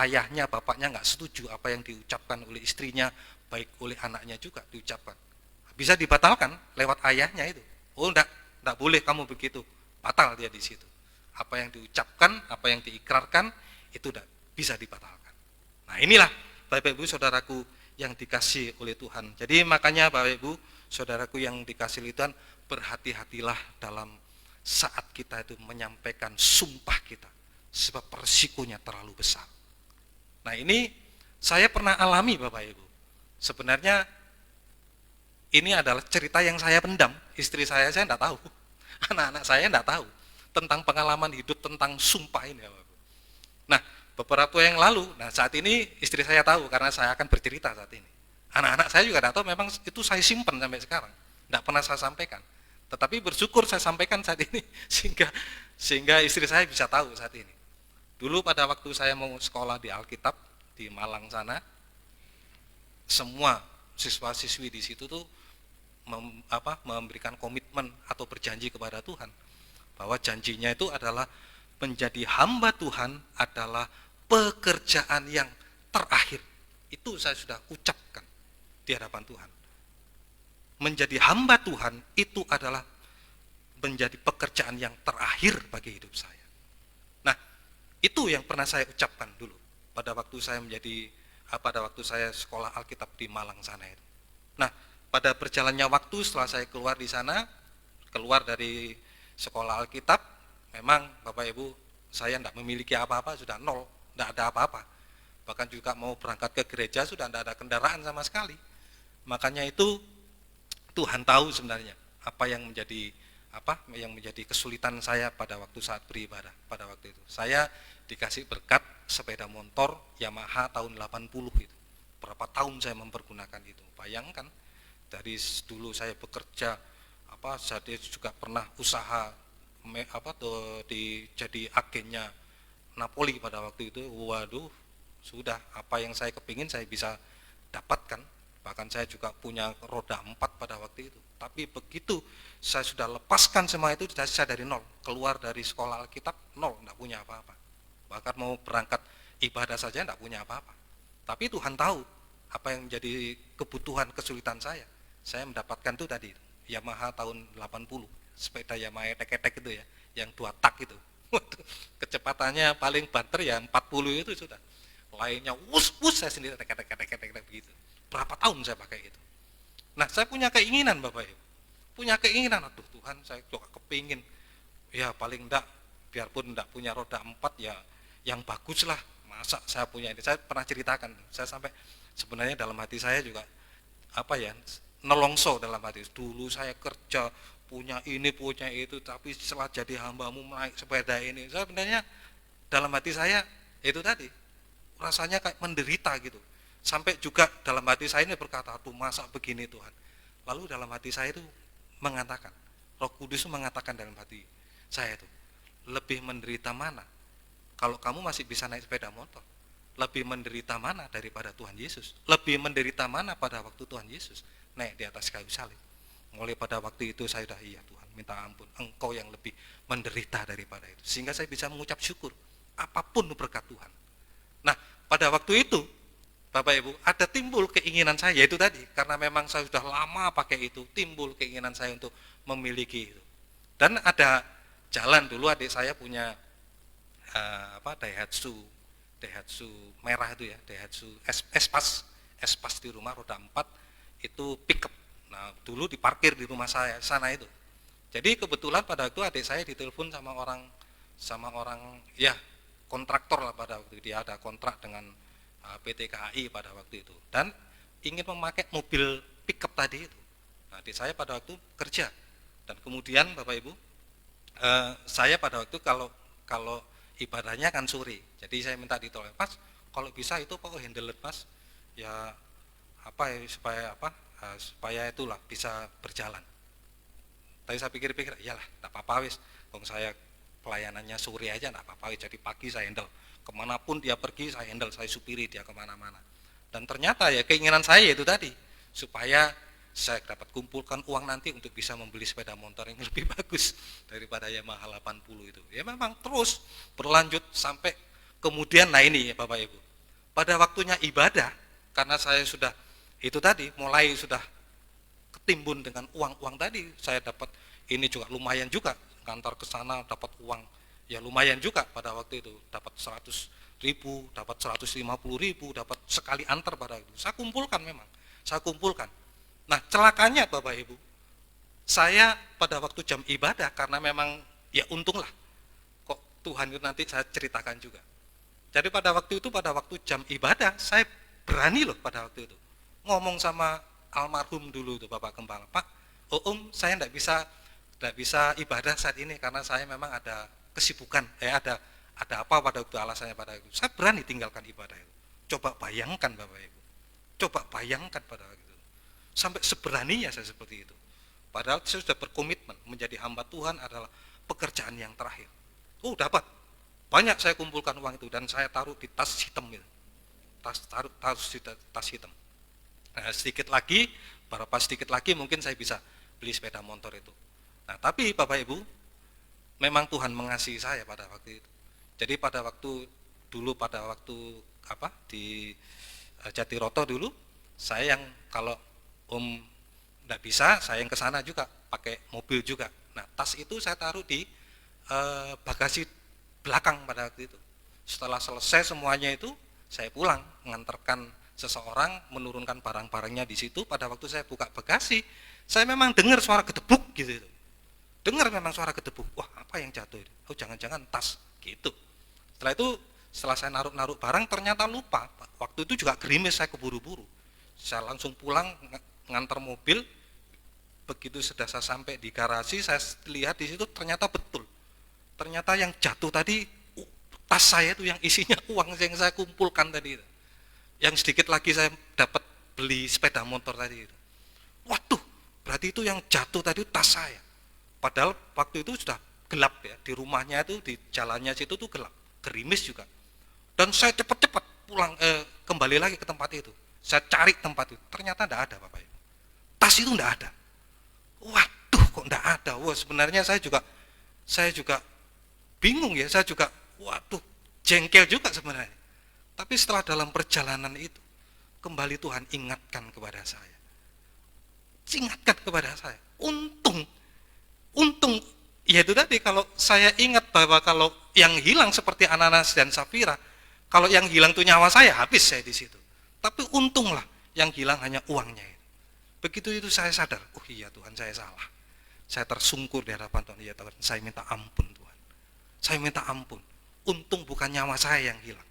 ayahnya, bapaknya nggak setuju apa yang diucapkan oleh istrinya, baik oleh anaknya juga diucapkan. Bisa dibatalkan lewat ayahnya itu. Oh, enggak boleh kamu begitu. Batal dia di situ. Apa yang diucapkan, apa yang diikrarkan, itu tidak bisa dibatalkan. Nah, inilah Bapak Ibu saudaraku yang dikasih oleh Tuhan. Jadi makanya Bapak Ibu saudaraku yang dikasih oleh Tuhan, berhati-hatilah dalam saat kita itu menyampaikan sumpah kita, sebab resikonya terlalu besar. Nah, ini saya pernah alami Bapak Ibu. Sebenarnya ini adalah cerita yang saya pendam. Istri saya enggak tahu, anak-anak saya enggak tahu tentang pengalaman hidup tentang sumpah ini. Nah, beberapa yang lalu, saat ini istri saya tahu karena saya akan bercerita saat ini. Anak-anak saya juga tidak tahu, memang itu saya simpan sampai sekarang, tidak pernah saya sampaikan. Tetapi bersyukur saya sampaikan saat ini sehingga istri saya bisa tahu saat ini. Dulu pada waktu saya mau sekolah di Alkitab di Malang sana, semua siswa-siswi di situ tuh memberikan komitmen atau berjanji kepada Tuhan bahwa janjinya itu adalah menjadi hamba Tuhan adalah pekerjaan yang terakhir. Itu saya sudah ucapkan di hadapan Tuhan. Menjadi hamba Tuhan itu adalah menjadi pekerjaan yang terakhir bagi hidup saya. Nah, itu yang pernah saya ucapkan dulu pada waktu saya sekolah Alkitab di Malang sana itu. Nah, pada berjalannya waktu setelah saya keluar di sana, keluar dari sekolah Alkitab, memang Bapak Ibu, saya tidak memiliki apa-apa, sudah nol, tidak ada apa-apa. Bahkan juga mau berangkat ke gereja sudah tidak ada kendaraan sama sekali. Makanya itu Tuhan tahu sebenarnya apa yang menjadi kesulitan saya pada waktu saat beribadah pada waktu itu. Saya dikasih berkat sepeda motor Yamaha tahun 80 itu. Berapa tahun saya mempergunakan itu. Bayangkan dari dulu saya bekerja saya juga pernah usaha jadi agennya Napoli pada waktu itu. Waduh, sudah apa yang saya kepingin saya bisa dapatkan. Bahkan saya juga punya roda 4 pada waktu itu. Tapi begitu saya sudah lepaskan semua itu, saya dari nol, keluar dari sekolah Alkitab nol, tidak punya apa-apa. Bahkan mau berangkat ibadah saja tidak punya apa-apa. Tapi Tuhan tahu apa yang menjadi kebutuhan kesulitan saya. Saya mendapatkan itu tadi Yamaha tahun 80, sepeda Yamaha etek-etek itu ya, yang 2 tak itu. Kecepatannya paling banter ya 40 itu sudah. Lainnya wus-wus saya sendiri etek-etek begitu. Berapa tahun saya pakai itu. Nah, saya punya keinginan Bapak Ibu. Punya keinginan, aduh Tuhan, saya juga kepingin ya paling enggak biarpun enggak punya roda 4 ya yang bagus lah. Masa saya punya ini. Saya pernah ceritakan, saya sampai sebenarnya dalam hati saya juga nelongso dalam hati. Dulu saya kerja punya ini punya itu, tapi setelah jadi hambamu naik sepeda ini, saya sebenarnya dalam hati saya itu tadi rasanya kayak menderita gitu. Sampai juga dalam hati saya ini berkata, tuh masa begini Tuhan. Lalu dalam hati saya itu mengatakan, Roh Kudus mengatakan dalam hati saya itu, lebih menderita mana kalau kamu masih bisa naik sepeda motor? Lebih menderita mana daripada Tuhan Yesus? Lebih menderita mana pada waktu Tuhan Yesus naik di atas kayu salib? Mulai pada waktu itu saya sudah, iya Tuhan, minta ampun, Engkau yang lebih menderita daripada itu. Sehingga saya bisa mengucap syukur
apapun berkat Tuhan. Nah, pada waktu itu Bapak Ibu, ada timbul keinginan saya, yaitu tadi, karena memang saya sudah lama pakai itu, timbul keinginan saya untuk memiliki itu. Dan ada jalan, dulu adik saya punya Daihatsu merah itu ya, Daihatsu Espas di rumah roda 4 itu pickup. Nah, dulu diparkir di rumah saya sana itu. Jadi kebetulan pada waktu adik saya ditelepon sama orang ya kontraktor lah, pada waktu dia ada kontrak dengan PT KAI pada waktu itu, dan ingin memakai mobil pickup tadi itu. Nah, adik saya pada waktu kerja, dan kemudian Bapak Ibu, saya pada waktu kalau ibadahnya kan sore, jadi saya minta ditolong, Mas, kalau bisa itu kok handle Mas, ya supaya itulah bisa berjalan. Tapi saya pikir-pikir, iyalah, tak apa-apa wis, saya pelayanannya sore aja, tak apa-apa, jadi pagi saya handle, kemanapun dia pergi saya handle, saya supiri dia kemana-mana. Dan ternyata ya keinginan saya itu tadi, supaya saya dapat kumpulkan uang nanti untuk bisa membeli sepeda motor yang lebih bagus daripada Yamaha 80 itu. Ya memang terus berlanjut sampai kemudian, nah ini ya Bapak Ibu, pada waktunya ibadah, karena saya sudah itu tadi mulai sudah ketimbun dengan uang-uang tadi, saya dapat ini juga lumayan juga, kantor ke sana dapat uang ya lumayan juga pada waktu itu, dapat 100.000, dapat 150.000, dapat sekali antar pada itu. Saya kumpulkan. Nah, celakanya Bapak Ibu, saya pada waktu jam ibadah, karena memang ya untunglah kok Tuhan itu nanti saya ceritakan juga. Jadi pada waktu jam ibadah saya berani loh pada waktu itu ngomong sama almarhum dulu itu Bapak Gembala, Pak, saya enggak bisa ibadah saat ini karena saya memang ada kesibukan, ada apa pada waktu alasannya pada itu. Saya berani tinggalkan ibadah itu. Coba bayangkan Bapak Ibu. Pada waktu itu. Sampai seberaninya saya seperti itu. Padahal saya sudah berkomitmen menjadi hamba Tuhan adalah pekerjaan yang terakhir. Dapat. Banyak saya kumpulkan uang itu dan saya taruh di tas hitam itu. Tas hitam. Nah, sedikit lagi mungkin saya bisa beli sepeda motor itu. Nah, tapi Bapak Ibu, memang Tuhan mengasihi saya pada waktu itu. Jadi pada waktu di Jatiroto dulu, saya yang kalau enggak bisa, saya yang ke sana juga pakai mobil juga. Nah, tas itu saya taruh di bagasi belakang pada waktu itu. Setelah selesai semuanya itu, saya pulang mengantarkan seseorang menurunkan barang-barangnya di situ. Pada waktu saya buka bagasi, saya memang dengar suara gedebuk gitu. Wah, apa yang jatuh itu? Jangan-jangan tas gitu. Setelah saya naruh barang, ternyata lupa. Waktu itu juga gerimis, saya keburu-buru. Saya langsung pulang ngantar mobil. Begitu sudah saya sampai di garasi, saya lihat di situ ternyata betul. Ternyata yang jatuh tadi tas saya itu yang isinya uang yang saya kumpulkan tadi itu. Yang sedikit lagi saya dapat beli sepeda motor tadi itu. Waduh, berarti itu yang jatuh tadi tas saya. Padahal waktu itu sudah gelap ya, di rumahnya itu, di jalannya situ tuh gelap, gerimis juga. Dan saya cepat-cepat pulang, kembali lagi ke tempat itu. Saya cari tempat itu, ternyata tidak ada Bapak Ibu. Tas itu tidak ada. Waduh, kok tidak ada? Wah, sebenarnya saya juga bingung ya, saya juga waduh, jengkel juga sebenarnya. Tapi setelah dalam perjalanan itu, kembali Tuhan ingatkan kepada saya. Untung, ya itu tadi, kalau saya ingat bahwa kalau yang hilang seperti Ananias dan Safira, kalau yang hilang itu nyawa saya, habis saya di situ. Tapi untunglah yang hilang hanya uangnya itu. Begitu itu saya sadar, oh iya Tuhan, saya salah. Saya tersungkur di hadapan Tuhan, ya Tuhan, saya minta ampun Tuhan. Saya minta ampun. Untung bukan nyawa saya yang hilang.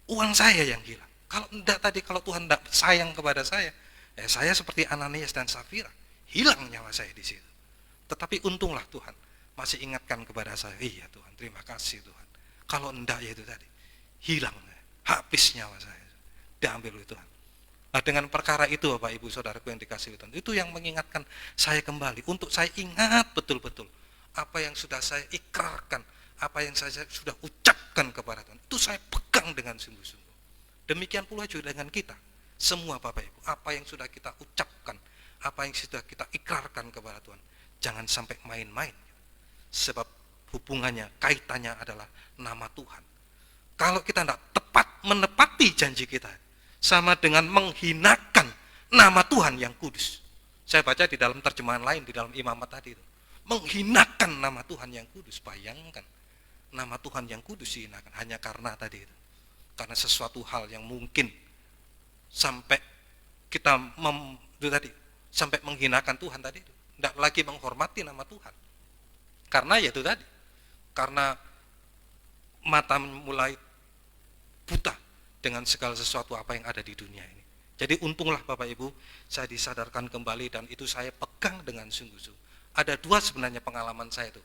Uang saya yang hilang. Kalau Tuhan tidak sayang kepada saya, ya saya seperti Ananias dan Safira, hilang nyawa saya di situ. Tetapi untunglah Tuhan masih ingatkan kepada saya, iya Tuhan, terima kasih Tuhan. Kalau enggak ya itu tadi, hilang, habis nyawa saya, diambil oleh Tuhan. Nah, dengan perkara itu Bapak Ibu Saudaraku yang dikasihi Tuhan, itu yang mengingatkan saya kembali, untuk saya ingat betul-betul apa yang sudah saya ikrarkan, apa yang saya sudah ucapkan kepada Tuhan, itu saya pegang dengan sungguh-sungguh. Demikian pula juga dengan kita, semua Bapak Ibu, apa yang sudah kita ucapkan, apa yang sudah kita ikrarkan kepada Tuhan, jangan sampai main-main. Sebab hubungannya, kaitannya adalah nama Tuhan. Kalau kita tidak tepat menepati janji kita, sama dengan menghinakan nama Tuhan yang kudus. Saya baca di dalam terjemahan lain, di dalam Imamat tadi itu. Menghinakan nama Tuhan yang kudus. Bayangkan, nama Tuhan yang kudus dihinakan hanya karena tadi itu. Karena sesuatu hal yang mungkin sampai kita sampai menghinakan Tuhan tadi itu. Tidak lagi menghormati nama Tuhan. Karena ya itu tadi. Karena mata mulai buta dengan segala sesuatu apa yang ada di dunia ini. Jadi untunglah Bapak Ibu, saya disadarkan kembali dan itu saya pegang dengan sungguh-sungguh. Ada dua sebenarnya pengalaman saya itu.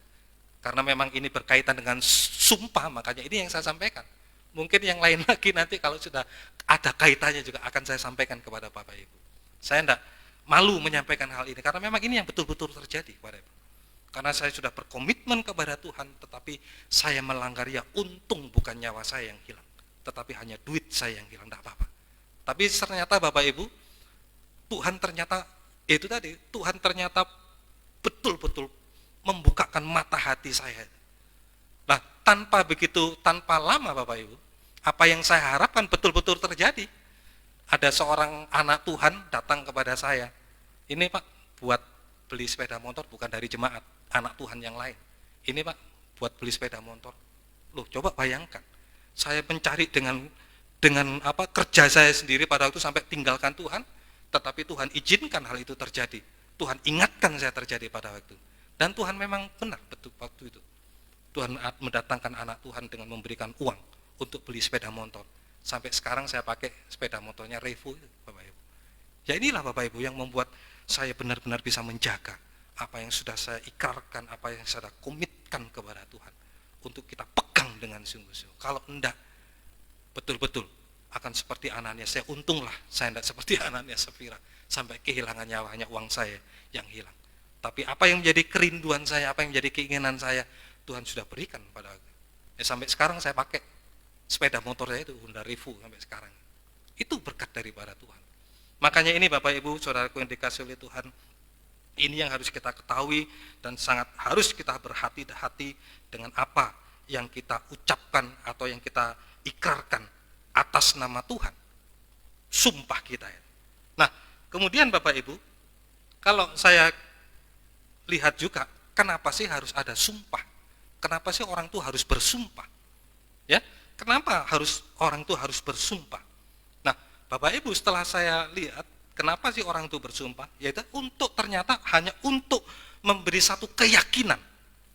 Karena memang ini berkaitan dengan sumpah, makanya ini yang saya sampaikan. Mungkin yang lain lagi nanti kalau sudah ada kaitannya juga akan saya sampaikan kepada Bapak Ibu. Saya tidak malu menyampaikan hal ini, karena memang ini yang betul-betul terjadi Bapak Ibu. Karena saya sudah berkomitmen kepada Tuhan, tetapi saya melanggar, ya untung bukan nyawa saya yang hilang, tetapi hanya duit saya yang hilang, tidak apa-apa. Tapi ternyata Bapak Ibu, Tuhan ternyata betul-betul membukakan mata hati saya. Nah, tanpa lama Bapak Ibu, apa yang saya harapkan betul-betul terjadi. Ada seorang anak Tuhan datang kepada saya. Ini Pak, buat beli sepeda motor, bukan dari jemaat, anak Tuhan yang lain. Ini Pak, buat beli sepeda motor. Loh, coba bayangkan. Saya mencari dengan kerja saya sendiri pada waktu sampai tinggalkan Tuhan, tetapi Tuhan izinkan hal itu terjadi. Tuhan ingatkan saya terjadi pada waktu. Dan Tuhan memang benar betul waktu itu. Tuhan mendatangkan anak Tuhan dengan memberikan uang untuk beli sepeda motor. Sampai sekarang saya pakai sepeda motornya Revo itu, Bapak Ibu. Ya inilah Bapak Ibu yang membuat saya benar-benar bisa menjaga apa yang sudah saya ikrarkan, apa yang saya komitkan kepada Tuhan. Untuk kita pegang dengan sungguh-sungguh. Kalau enggak, betul-betul akan seperti Ananias. Saya untunglah saya enggak seperti Ananias Safira sampai kehilangan nyawanya, uang saya yang hilang. Tapi apa yang menjadi kerinduan saya, apa yang menjadi keinginan saya, Tuhan sudah berikan pada aku. Ya, sampai sekarang saya pakai sepeda motor saya itu Honda Revo sampai sekarang. Itu berkat daripada Tuhan. Makanya ini Bapak Ibu, saudaraku yang dikasihi oleh Tuhan, ini yang harus kita ketahui dan sangat harus kita berhati-hati dengan apa yang kita ucapkan atau yang kita ikrarkan atas nama Tuhan. Sumpah kita. Nah, kemudian Bapak Ibu, kalau saya lihat juga, kenapa sih harus ada sumpah? Kenapa sih orang tuh harus bersumpah? Ya, kenapa orang tuh harus bersumpah? Nah, Bapak Ibu, setelah saya lihat, kenapa sih orang itu bersumpah? Yaitu ternyata hanya untuk memberi satu keyakinan.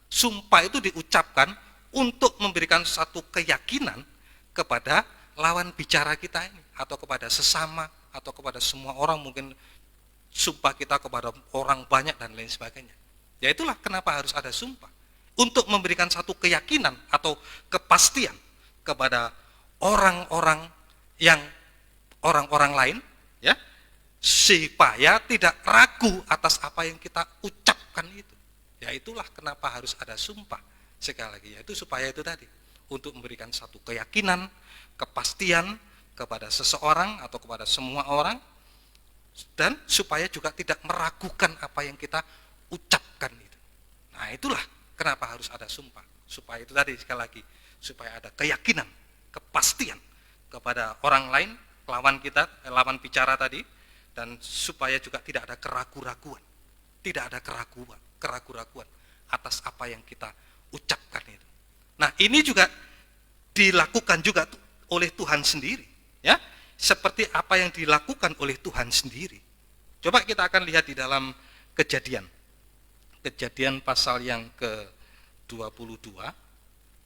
Sumpah itu diucapkan untuk memberikan satu keyakinan kepada lawan bicara kita ini, atau kepada sesama, atau kepada semua orang, mungkin sumpah kita kepada orang banyak dan lain sebagainya. Ya itulah kenapa harus ada sumpah. Untuk memberikan satu keyakinan atau kepastian kepada orang-orang lain, ya, supaya tidak ragu atas apa yang kita ucapkan itu. Ya itulah kenapa harus ada sumpah. Sekali lagi, yaitu supaya itu tadi, untuk memberikan satu keyakinan, kepastian kepada seseorang atau kepada semua orang, dan supaya juga tidak meragukan apa yang kita ucapkan itu. Nah itulah kenapa harus ada sumpah. Supaya itu tadi, sekali lagi, supaya ada keyakinan, kepastian kepada orang lain, lawan kita, lawan bicara tadi, dan supaya juga tidak ada keraguan-raguan. Tidak ada keraguan-raguan atas apa yang kita ucapkan itu. Nah, ini juga dilakukan juga oleh Tuhan sendiri, ya. Seperti apa yang dilakukan oleh Tuhan sendiri. Coba kita akan lihat di dalam Kejadian. Kejadian pasal yang ke-22.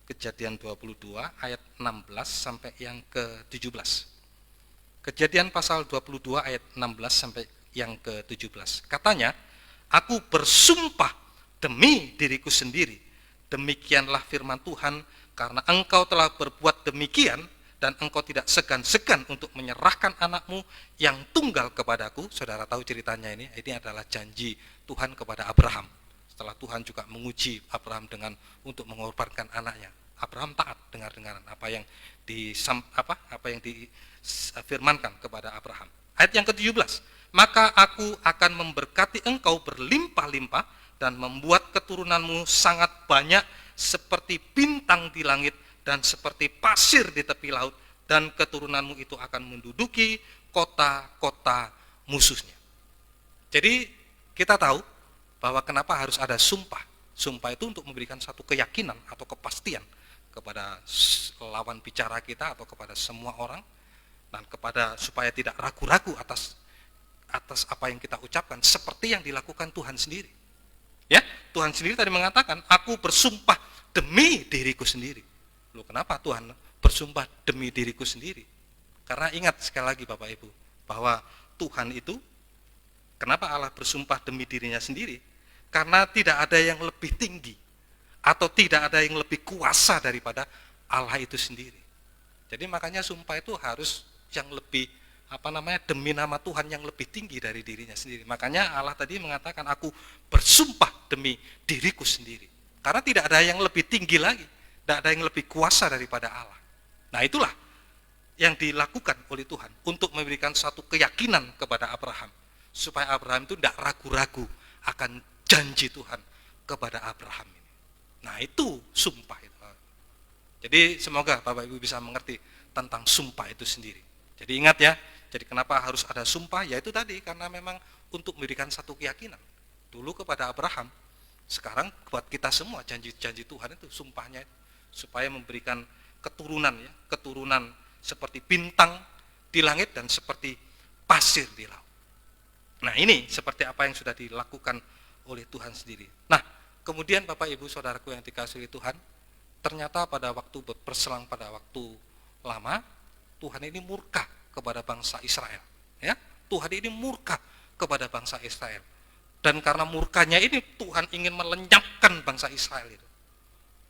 Kejadian 22 ayat 16 sampai yang ke-17. Kejadian pasal 22 ayat 16 sampai yang ke-17. Katanya, aku bersumpah demi diriku sendiri. Demikianlah firman Tuhan, karena engkau telah berbuat demikian, dan engkau tidak segan-segan untuk menyerahkan anakmu yang tunggal kepadaku. Saudara tahu ceritanya ini adalah janji Tuhan kepada Abraham. Setelah Tuhan juga menguji Abraham dengan untuk mengorbankan anaknya. Abraham taat dengar-dengaran apa yang difirmankan kepada Abraham. Ayat yang ke-17. Maka aku akan memberkati engkau berlimpah-limpah dan membuat keturunanmu sangat banyak seperti bintang di langit dan seperti pasir di tepi laut, dan keturunanmu itu akan menduduki kota-kota musuhnya. Jadi kita tahu bahwa kenapa harus ada sumpah. Sumpah itu untuk memberikan satu keyakinan atau kepastian kepada lawan bicara kita atau kepada semua orang, dan kepada supaya tidak ragu-ragu atas apa yang kita ucapkan, seperti yang dilakukan Tuhan sendiri. Ya, Tuhan sendiri tadi mengatakan, aku bersumpah demi diriku sendiri. Loh, kenapa Tuhan bersumpah demi diriku sendiri? Karena ingat sekali lagi Bapak Ibu, bahwa Tuhan itu, kenapa Allah bersumpah demi dirinya sendiri? Karena tidak ada yang lebih tinggi atau tidak ada yang lebih kuasa daripada Allah itu sendiri. Jadi makanya sumpah itu harus yang lebih demi nama Tuhan yang lebih tinggi dari dirinya sendiri. Makanya Allah tadi mengatakan, aku bersumpah demi diriku sendiri. Karena tidak ada yang lebih tinggi lagi, tidak ada yang lebih kuasa daripada Allah. Nah, itulah yang dilakukan oleh Tuhan untuk memberikan satu keyakinan kepada Abraham, supaya Abraham itu tidak ragu-ragu akan janji Tuhan kepada Abraham ini. Nah, itu sumpah itu. Jadi semoga Bapak Ibu bisa mengerti tentang sumpah itu sendiri. Jadi ingat ya, jadi kenapa harus ada sumpah? Yaitu tadi, karena memang untuk memberikan satu keyakinan. Dulu kepada Abraham, sekarang buat kita semua janji-janji Tuhan itu sumpahnya itu, supaya memberikan keturunan ya, keturunan seperti bintang di langit dan seperti pasir di laut. Nah, ini seperti apa yang sudah dilakukan oleh Tuhan sendiri. Nah, kemudian Bapak Ibu Saudaraku yang dikasihi Tuhan, ternyata pada waktu berselang pada waktu lama, Tuhan ini murka kepada bangsa Israel. Ya, Tuhan ini murka kepada bangsa Israel. Dan karena murkanya ini, Tuhan ingin melenyapkan bangsa Israel itu.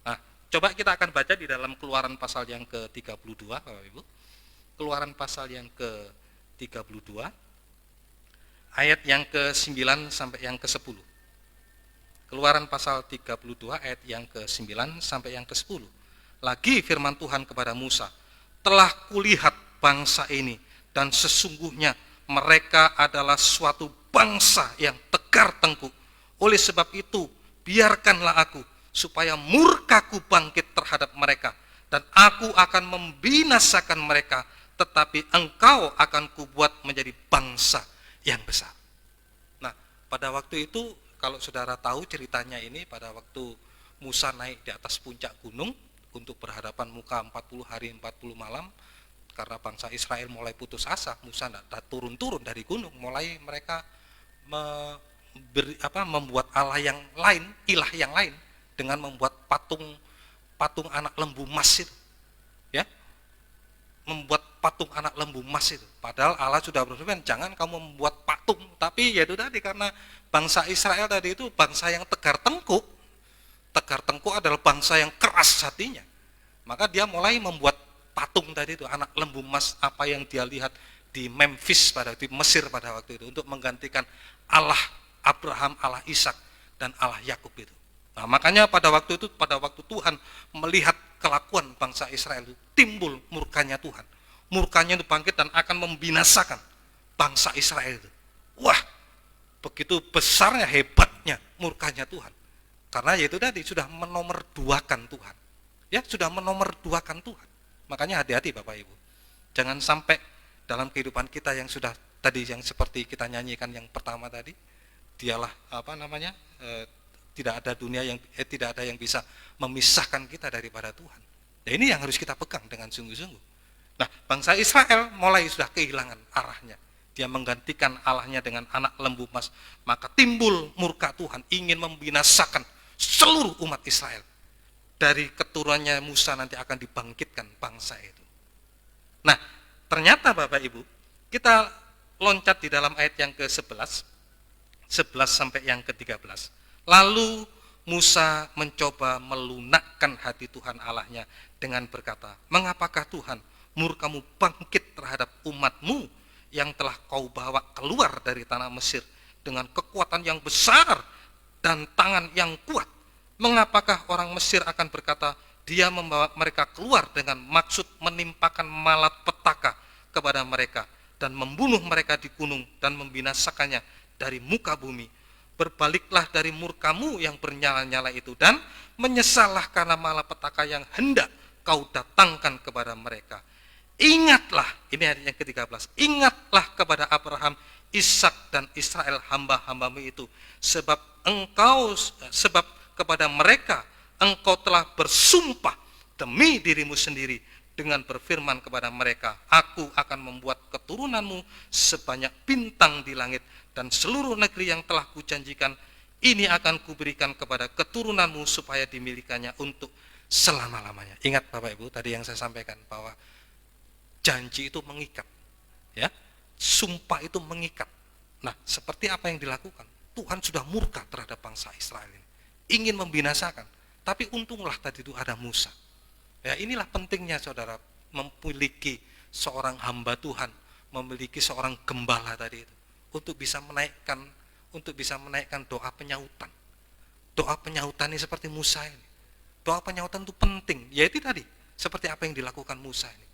Nah, coba kita akan baca di dalam Keluaran pasal yang ke-32, Bapak Ibu. Keluaran pasal yang ke-32, ayat yang ke-9 sampai yang ke-10. Keluaran pasal 32 ayat yang ke-9 sampai yang ke-10. Lagi firman Tuhan kepada Musa, telah kulihat bangsa ini, dan sesungguhnya mereka adalah suatu bangsa yang tegar tengkuk. Oleh sebab itu, biarkanlah aku, supaya murkaku bangkit terhadap mereka, dan aku akan membinasakan mereka, tetapi engkau akan kubuat menjadi bangsa yang besar. Nah, pada waktu itu, kalau saudara tahu ceritanya ini, pada waktu Musa naik di atas puncak gunung untuk berhadapan muka 40 hari 40 malam, karena bangsa Israel mulai putus asa, Musa tidak turun-turun dari gunung, mulai mereka membuat Allah yang lain, ilah yang lain, dengan membuat patung anak lembu emas itu, ya, membuat patung anak lembu emas itu. Padahal Allah sudah berfirman, jangan kamu membuat patung, tapi ya itu tadi, karena bangsa Israel tadi itu bangsa yang tegar tengkuk. Tegar tengkuk adalah bangsa yang keras hatinya, maka dia mulai membuat patung tadi itu, anak lembu emas, apa yang dia lihat di Memphis di Mesir pada waktu itu, untuk menggantikan Allah Abraham, Allah Ishak, dan Allah Yakub itu. Nah, makanya pada waktu itu, pada waktu Tuhan melihat kelakuan bangsa Israel itu, timbul murkanya Tuhan. Murkanya itu bangkit dan akan membinasakan bangsa Israel itu. Wah, begitu besarnya, hebatnya murkanya Tuhan. Karena yaitu tadi, sudah menomorduakan Tuhan. Ya, sudah menomorduakan Tuhan. Makanya hati-hati Bapak Ibu, jangan sampai dalam kehidupan kita yang sudah tadi, yang seperti kita nyanyikan yang pertama tadi, dialah tidak ada tidak ada yang bisa memisahkan kita daripada Tuhan. Nah, ini yang harus kita pegang dengan sungguh-sungguh. Nah, bangsa Israel mulai sudah kehilangan arahnya, dia menggantikan Allahnya dengan anak lembu emas, maka timbul murka Tuhan, ingin membinasakan seluruh umat Israel. Dari keturunannya Musa nanti akan dibangkitkan bangsa itu. Nah, ternyata Bapak Ibu, kita loncat di dalam ayat yang ke-11, 11 sampai yang ke-13. Lalu Musa mencoba melunakkan hati Tuhan Allahnya dengan berkata, mengapakah Tuhan murkamu bangkit terhadap umatmu yang telah kau bawa keluar dari tanah Mesir dengan kekuatan yang besar dan tangan yang kuat? Mengapakah orang Mesir akan berkata, dia membawa mereka keluar dengan maksud menimpakan malapetaka kepada mereka dan membunuh mereka di gunung dan membinasakannya dari muka bumi? Berbaliklah dari murkamu yang bernyala-nyala itu dan menyesallah karena malapetaka yang hendak kau datangkan kepada mereka. Ingatlah, ini ayat yang ke-13, ingatlah kepada Abraham, Ishak dan Israel hamba-hambamu itu, sebab kepada mereka engkau telah bersumpah demi dirimu sendiri dengan berfirman kepada mereka, aku akan membuat keturunanmu sebanyak bintang di langit, dan seluruh negeri yang telah kujanjikan ini akan kuberikan kepada keturunanmu supaya dimilikannya untuk selama-lamanya. Ingat Bapak Ibu, tadi yang saya sampaikan bahwa janji itu mengikat, ya, sumpah itu mengikat. Nah, seperti apa yang dilakukan? Tuhan sudah murka terhadap bangsa Israel ini, ingin membinasakan. Tapi untunglah tadi itu ada Musa. Ya, inilah pentingnya saudara memiliki seorang hamba Tuhan, memiliki seorang gembala tadi itu, untuk bisa menaikkan doa penyautan. Doa penyautan ini seperti Musa ini. Doa penyautan itu penting, yaitu tadi seperti apa yang dilakukan Musa ini.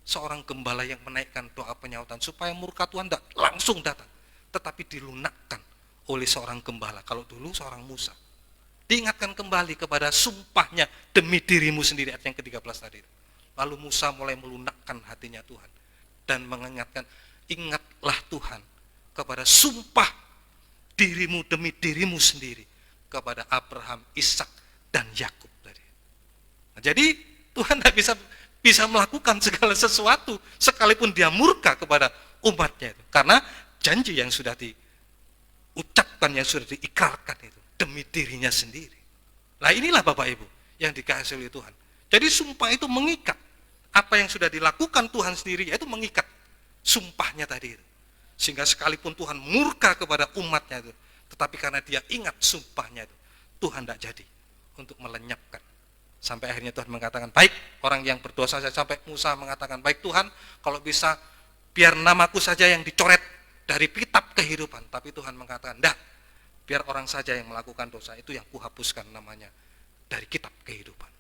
Seorang gembala yang menaikkan doa penyautan supaya murka Tuhan tidak langsung datang, tetapi dilunakkan oleh seorang gembala. Kalau dulu seorang Musa diingatkan kembali kepada sumpahnya demi dirimu sendiri, ayat yang ke-13 tadi. Lalu Musa mulai melunakkan hatinya Tuhan dan mengingatkan, ingatlah Tuhan kepada sumpah dirimu demi dirimu sendiri kepada Abraham, Ishak dan Yakub tadi. Nah, jadi Tuhan tidak bisa melakukan segala sesuatu sekalipun dia murka kepada umatnya itu, karena janji yang sudah diucapkan, yang sudah diikrarkan itu demi dirinya sendiri. Nah, inilah Bapak Ibu yang dikasihi oleh Tuhan. Jadi sumpah itu mengikat. Apa yang sudah dilakukan Tuhan sendiri yaitu mengikat sumpahnya tadi itu. Sehingga sekalipun Tuhan murka kepada umatnya itu, tetapi karena dia ingat sumpahnya itu, Tuhan tidak jadi untuk melenyapkan. Sampai akhirnya Tuhan mengatakan, baik, orang yang berdosa saja. Sampai Musa mengatakan, baik Tuhan, kalau bisa biar namaku saja yang dicoret dari kitab kehidupan. Tapi Tuhan mengatakan, enggak, biar orang saja yang melakukan dosa, itu yang kuhapuskan namanya dari kitab kehidupan.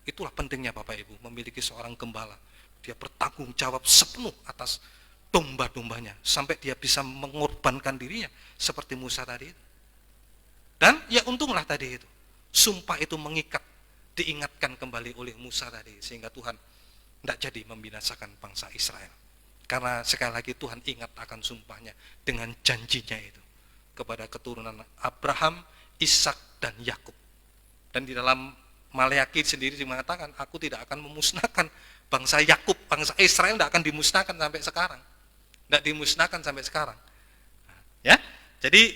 Itulah pentingnya Bapak Ibu memiliki seorang gembala. Dia bertanggung jawab sepenuh atas domba-dombanya, sampai dia bisa mengorbankan dirinya seperti Musa tadi itu. Dan ya untunglah tadi itu, sumpah itu mengikat, diingatkan kembali oleh Musa tadi, sehingga Tuhan tidak jadi membinasakan bangsa Israel. Karena sekali lagi Tuhan ingat akan sumpahnya dengan janjinya itu kepada keturunan Abraham, Ishak dan Yakub. Dan di dalam Maleakhi sendiri mengatakan, aku tidak akan memusnahkan bangsa Yakub, bangsa Israel tidak akan dimusnahkan sampai sekarang. Tidak dimusnahkan sampai sekarang. Ya, jadi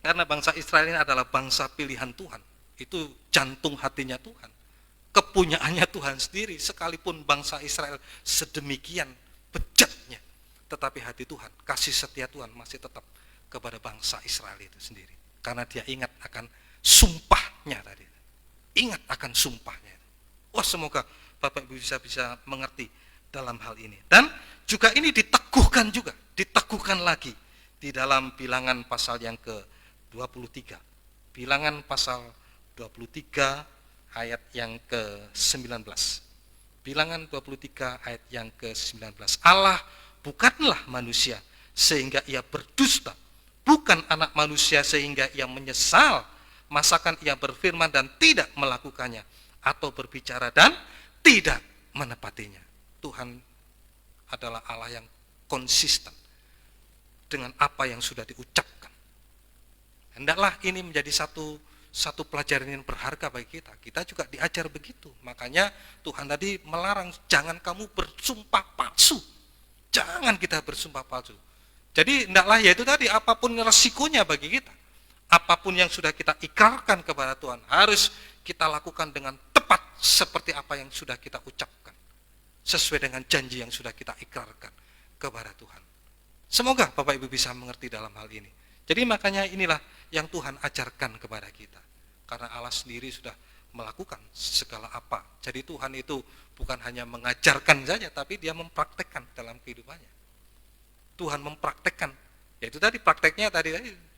karena bangsa Israel ini adalah bangsa pilihan Tuhan, itu jantung hatinya Tuhan, kepunyaannya Tuhan sendiri. Sekalipun bangsa Israel sedemikian bejatnya, tetapi hati Tuhan, kasih setia Tuhan masih tetap kepada bangsa Israel itu sendiri. Karena dia ingat akan sumpahnya tadi. Ingat akan sumpahnya. Wah, semoga Bapak Ibu bisa mengerti dalam hal ini. Dan juga ini diteguhkan lagi di dalam Bilangan pasal yang ke-23. Bilangan pasal 23 ayat yang ke-19. Bilangan 23 ayat yang ke-19. Allah bukanlah manusia sehingga ia berdusta, bukan anak manusia sehingga ia menyesal, masakan ia berfirman dan tidak melakukannya, atau berbicara dan tidak menepatinya. Tuhan adalah Allah yang konsisten dengan apa yang sudah diucapkan. Hendaklah ini menjadi satu pelajaran yang berharga bagi kita. Kita juga diajar begitu. Makanya Tuhan tadi melarang, jangan kamu bersumpah palsu. Jangan kita bersumpah palsu. Jadi hendaklah yaitu tadi, apapun resikonya bagi kita, apapun yang sudah kita ikrarkan kepada Tuhan, harus kita lakukan dengan tepat seperti apa yang sudah kita ucapkan, sesuai dengan janji yang sudah kita ikrarkan kepada Tuhan. Semoga Bapak Ibu bisa mengerti dalam hal ini. Jadi makanya inilah yang Tuhan ajarkan kepada kita. Karena Allah sendiri sudah melakukan segala apa. Jadi Tuhan itu bukan hanya mengajarkan saja, tapi dia mempraktekkan dalam kehidupannya. Tuhan mempraktekkan, yaitu tadi prakteknya tadi,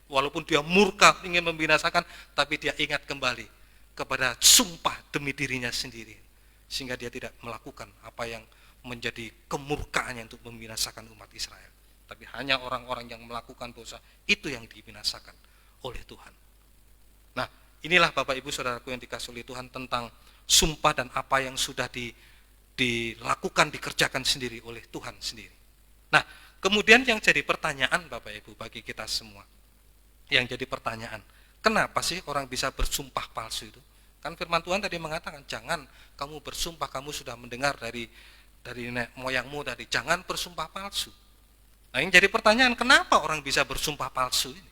walaupun dia murka ingin membinasakan, tapi dia ingat kembali kepada sumpah demi dirinya sendiri. Sehingga dia tidak melakukan apa yang menjadi kemurkaannya untuk membinasakan umat Israel. Tapi hanya orang-orang yang melakukan dosa, itu yang dibinasakan oleh Tuhan. Nah, inilah Bapak Ibu Saudaraku yang dikasihi oleh Tuhan tentang sumpah dan apa yang sudah dilakukan, dikerjakan sendiri oleh Tuhan sendiri. Nah, kemudian yang jadi pertanyaan Bapak Ibu bagi kita semua, yang jadi pertanyaan, kenapa sih orang bisa bersumpah palsu itu? Kan firman Tuhan tadi mengatakan, jangan kamu bersumpah, kamu sudah mendengar dari nenek moyangmu tadi, jangan bersumpah palsu. Nah, yang jadi pertanyaan, kenapa orang bisa bersumpah palsu ini?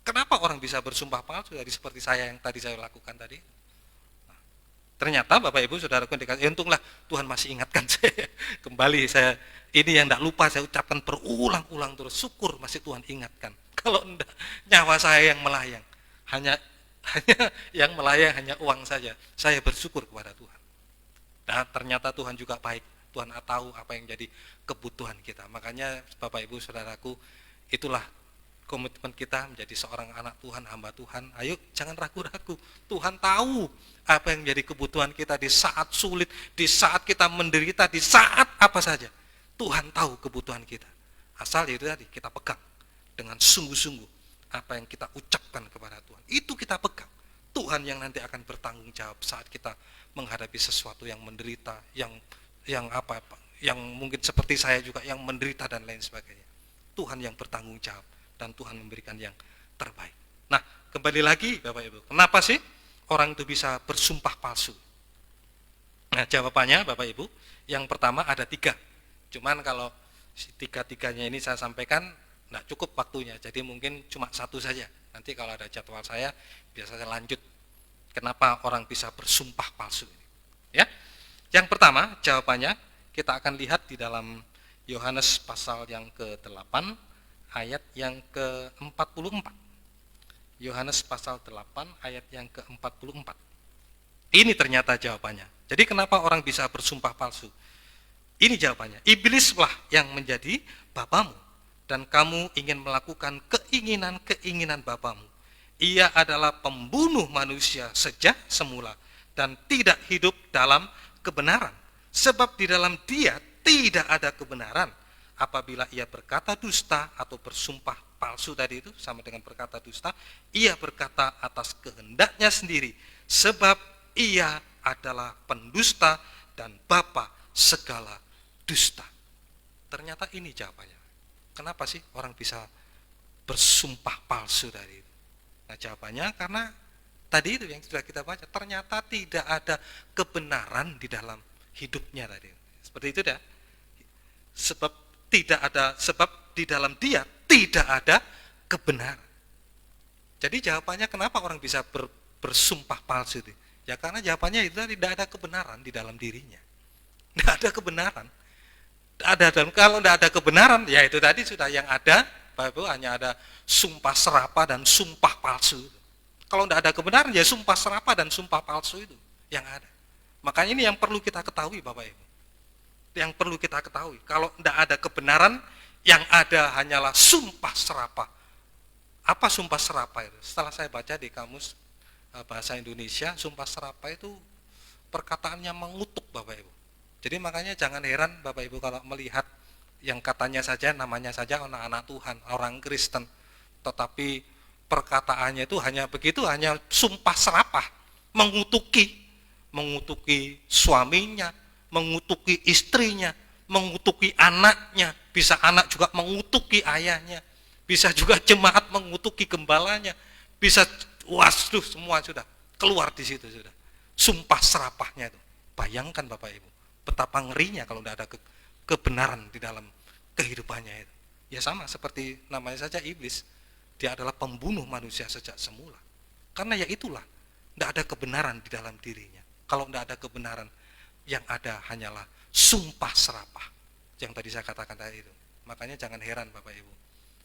Kenapa orang bisa bersumpah palsu dari seperti saya yang tadi saya lakukan tadi? Nah, ternyata Bapak Ibu Saudaraku dikasih, untunglah Tuhan masih ingatkan saya. Kembali saya, ini yang tidak lupa saya ucapkan berulang-ulang terus, syukur masih Tuhan ingatkan. Kalau enggak, nyawa saya yang melayang. Hanya yang melayang hanya uang saja. Saya bersyukur kepada Tuhan. Nah, ternyata Tuhan juga baik. Tuhan tahu apa yang jadi kebutuhan kita. Makanya Bapak Ibu Saudaraku, itulah komitmen kita menjadi seorang anak Tuhan, hamba Tuhan. Ayo jangan ragu-ragu. Tuhan tahu apa yang menjadi kebutuhan kita di saat sulit, di saat kita menderita, di saat apa saja. Tuhan tahu kebutuhan kita. Asal itu tadi kita pegang dengan sungguh-sungguh apa yang kita ucapkan kepada Tuhan. Itu kita pegang. Tuhan yang nanti akan bertanggung jawab saat kita menghadapi sesuatu yang menderita, yang mungkin seperti saya juga yang menderita dan lain sebagainya. Tuhan yang bertanggung jawab dan Tuhan memberikan yang terbaik. Nah, kembali lagi Bapak Ibu, kenapa sih orang itu bisa bersumpah palsu? Nah, jawabannya Bapak Ibu, yang pertama ada 3. Cuman kalau 3-3-nya ini saya sampaikan enggak cukup waktunya, jadi mungkin cuma 1 saja. Nanti kalau ada jadwal saya, biasa saya lanjut. Kenapa orang bisa bersumpah palsu ini? Ya. Yang pertama, jawabannya kita akan lihat di dalam Yohanes pasal yang ke-8 ayat yang ke-44. Yohanes pasal 8 ayat yang ke-44. Ini ternyata jawabannya. Jadi kenapa orang bisa bersumpah palsu? Ini jawabannya. Iblislah yang menjadi bapamu dan kamu ingin melakukan keinginan-keinginan bapamu. Ia adalah pembunuh manusia sejak semula dan tidak hidup dalam kebenaran, sebab di dalam dia tidak ada kebenaran. Apabila ia berkata dusta atau bersumpah palsu tadi itu sama dengan berkata dusta, ia berkata atas kehendaknya sendiri, sebab ia adalah pendusta dan bapa segala dusta. Ternyata ini jawabannya. Kenapa sih orang bisa bersumpah palsu tadi itu? Nah, jawabannya karena tadi itu yang sudah kita baca, ternyata tidak ada kebenaran di dalam hidupnya tadi. Seperti itu dah. Sebab di dalam dia tidak ada kebenaran. Jadi jawabannya kenapa orang bisa bersumpah palsu itu? Ya karena jawabannya itu tidak ada kebenaran di dalam dirinya. Tidak ada kebenaran. Dan kalau tidak ada kebenaran, ya itu tadi sudah yang ada, Bapak Ibu, hanya ada sumpah serapah dan sumpah palsu. Kalau tidak ada kebenaran, ya sumpah serapah dan sumpah palsu itu yang ada. Makanya ini yang perlu kita ketahui Bapak Ibu. Yang perlu kita ketahui, kalau tidak ada kebenaran, yang ada hanyalah sumpah serapah. Apa sumpah serapah itu? Setelah saya baca di kamus bahasa Indonesia, sumpah serapah itu perkataannya mengutuk Bapak Ibu. Jadi makanya jangan heran Bapak Ibu kalau melihat yang katanya saja, namanya saja anak-anak Tuhan, orang Kristen, tetapi perkataannya itu hanya begitu, hanya sumpah serapah, mengutuki suaminya, mengutuki istrinya, mengutuki anaknya, bisa anak juga mengutuki ayahnya, bisa juga jemaat mengutuki gembalanya, bisa waduh semua sudah keluar di situ sudah. Sumpah serapahnya itu. Bayangkan Bapak Ibu, betapa ngerinya kalau tidak ada kebenaran di dalam kehidupannya itu. Ya sama seperti namanya saja iblis. Dia adalah pembunuh manusia sejak semula. Karena ya itulah, tidak ada kebenaran di dalam dirinya. Kalau tidak ada kebenaran, yang ada hanyalah sumpah serapah. Yang tadi saya katakan tadi itu. Makanya jangan heran Bapak Ibu.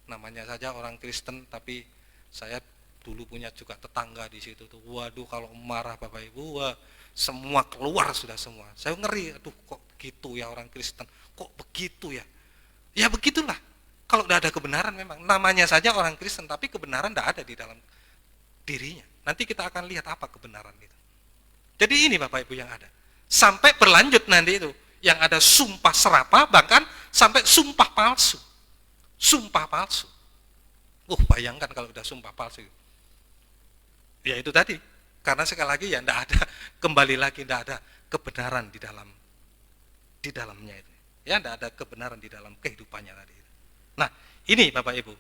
Namanya saja orang Kristen, tapi saya dulu punya juga tetangga di situ tuh. Waduh kalau marah Bapak Ibu, wah, semua keluar sudah semua. Saya ngeri, aduh kok gitu ya orang Kristen. Kok begitu ya? Ya begitulah. Kalau tidak ada kebenaran memang, namanya saja orang Kristen, tapi kebenaran tidak ada di dalam dirinya. Nanti kita akan lihat apa kebenaran itu. Jadi ini Bapak Ibu yang ada. Sampai berlanjut nanti itu, yang ada sumpah serapah, bahkan sampai sumpah palsu. Sumpah palsu. Bayangkan kalau udah sumpah palsu. Ya itu tadi, karena sekali lagi ya tidak ada, kembali lagi tidak ada kebenaran di dalamnya itu. Ya tidak ada kebenaran di dalam kehidupannya tadi. Nah ini Bapak Ibu.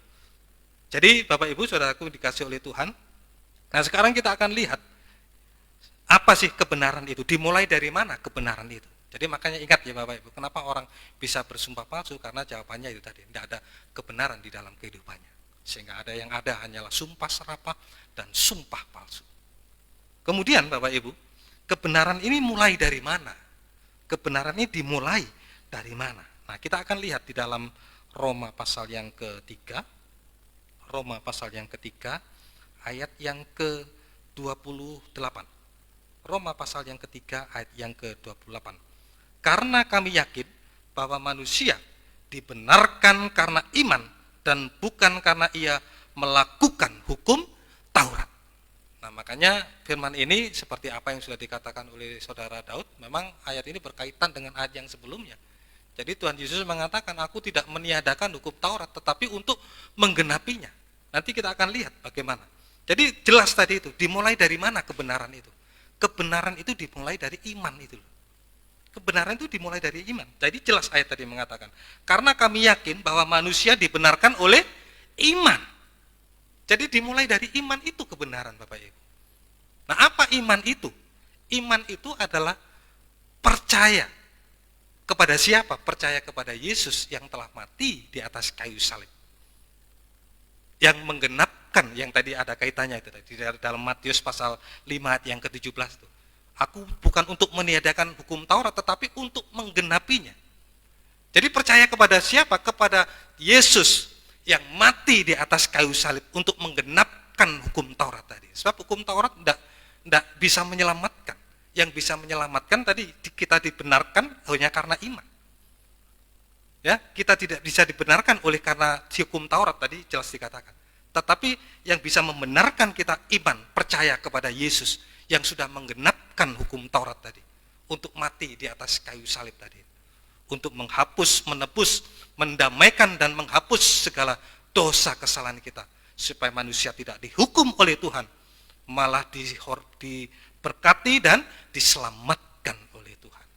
Jadi Bapak Ibu saudaraku dikasih oleh Tuhan. Nah sekarang kita akan lihat apa sih kebenaran itu, dimulai dari mana kebenaran itu. Jadi makanya ingat ya Bapak Ibu, kenapa orang bisa bersumpah palsu, karena jawabannya itu tadi, tidak ada kebenaran di dalam kehidupannya. Sehingga yang ada hanyalah sumpah serapah dan sumpah palsu. Kemudian Bapak Ibu, kebenaran ini mulai dari mana? Kebenaran ini dimulai dari mana? Nah kita akan lihat di dalam Roma pasal yang ketiga, ayat yang ke-28. Roma pasal yang ketiga ayat yang ke-28. Karena kami yakin bahwa manusia dibenarkan karena iman dan bukan karena ia melakukan hukum Taurat. Nah makanya firman ini seperti apa yang sudah dikatakan oleh saudara Daud, memang ayat ini berkaitan dengan ayat yang sebelumnya. Jadi Tuhan Yesus mengatakan, aku tidak meniadakan hukum Taurat, tetapi untuk menggenapinya. Nanti kita akan lihat bagaimana. Jadi jelas tadi itu, dimulai dari mana kebenaran itu? Kebenaran itu dimulai dari iman itu. Kebenaran itu dimulai dari iman. Jadi jelas ayat tadi mengatakan, karena kami yakin bahwa manusia dibenarkan oleh iman. Jadi dimulai dari iman itu kebenaran Bapak Ibu. Nah apa iman itu? Iman itu adalah percaya. Kepada siapa? Percaya kepada Yesus yang telah mati di atas kayu salib. Yang menggenapkan, yang tadi ada kaitannya itu tadi, dalam Matius pasal 5 ayat yang ke-17 itu. Aku bukan untuk meniadakan hukum Taurat, tetapi untuk menggenapinya. Jadi percaya kepada siapa? Kepada Yesus yang mati di atas kayu salib untuk menggenapkan hukum Taurat tadi. Sebab hukum Taurat tidak bisa menyelamatkan. Yang bisa menyelamatkan tadi kita dibenarkan hanya karena iman. Ya, kita tidak bisa dibenarkan oleh karena hukum Taurat tadi jelas dikatakan. Tetapi yang bisa membenarkan kita iman, percaya kepada Yesus yang sudah menggenapkan hukum Taurat tadi, untuk mati di atas kayu salib tadi, untuk menghapus, menebus, mendamaikan dan menghapus segala dosa kesalahan kita, supaya manusia tidak dihukum oleh Tuhan, malah diberkati dan diselamatkan oleh Tuhan.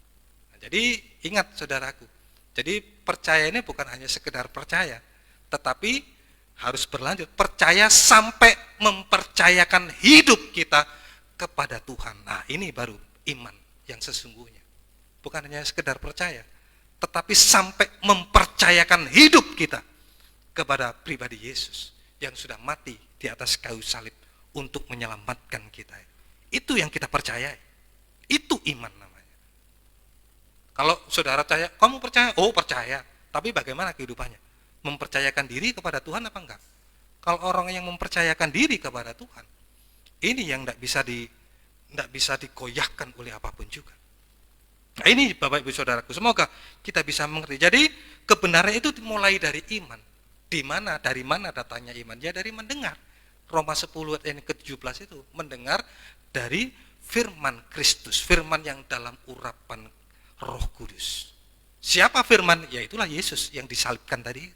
Nah, jadi ingat saudaraku, jadi percaya ini bukan hanya sekedar percaya, tetapi harus berlanjut, percaya sampai mempercayakan hidup kita kepada Tuhan. Nah ini baru iman yang sesungguhnya. Bukan hanya sekedar percaya, tetapi sampai mempercayakan hidup kita kepada pribadi Yesus yang sudah mati di atas kayu salib untuk menyelamatkan kita. Itu yang kita percayai. Itu iman namanya. Kalau saudara percaya, kamu percaya? Oh percaya. Tapi bagaimana kehidupannya? Mempercayakan diri kepada Tuhan apa enggak? Kalau orang yang mempercayakan diri kepada Tuhan, ini yang tidak bisa dikoyahkan oleh apapun juga. Nah ini Bapak Ibu Saudaraku, semoga kita bisa mengerti. Jadi kebenaran itu dimulai dari iman. Dari mana datanya iman? Ya dari mendengar. Roma 10 ayat ke-17 itu mendengar dari firman Kristus, firman yang dalam urapan Roh Kudus. Siapa firman? Ya itulah Yesus yang disalibkan tadi.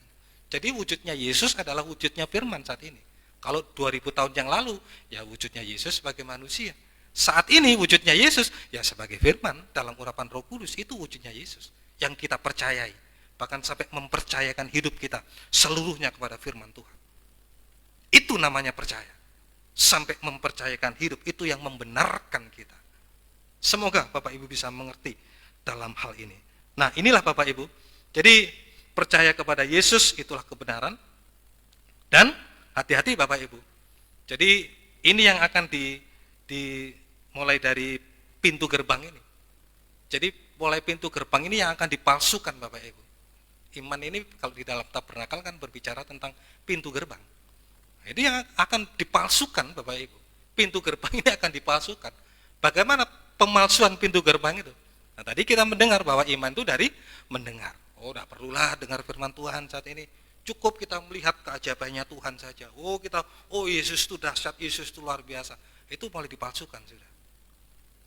Jadi wujudnya Yesus adalah wujudnya firman saat ini. Kalau 2000 tahun yang lalu, ya wujudnya Yesus sebagai manusia. Saat ini wujudnya Yesus, ya sebagai firman dalam urapan Roh Kudus, itu wujudnya Yesus yang kita percayai. Bahkan sampai mempercayakan hidup kita seluruhnya kepada firman Tuhan. Itu namanya percaya. Sampai mempercayakan hidup, itu yang membenarkan kita. Semoga Bapak Ibu bisa mengerti dalam hal ini. Nah inilah Bapak Ibu, jadi percaya kepada Yesus itulah kebenaran. Dan hati-hati Bapak Ibu. Jadi ini yang akan mulai dari pintu gerbang ini. Jadi mulai pintu gerbang ini yang akan dipalsukan Bapak Ibu. Iman ini kalau di dalam tabernakel kan berbicara tentang pintu gerbang. Ini yang akan dipalsukan Bapak Ibu. Pintu gerbang ini akan dipalsukan. Bagaimana pemalsuan pintu gerbang itu? Nah tadi kita mendengar bahwa iman itu dari mendengar. Oh tidak perlulah dengar firman Tuhan saat ini. Cukup kita melihat keajaibannya Tuhan saja. Oh Yesus itu dahsyat, Yesus itu luar biasa. Itu mulai dipalsukan sudah.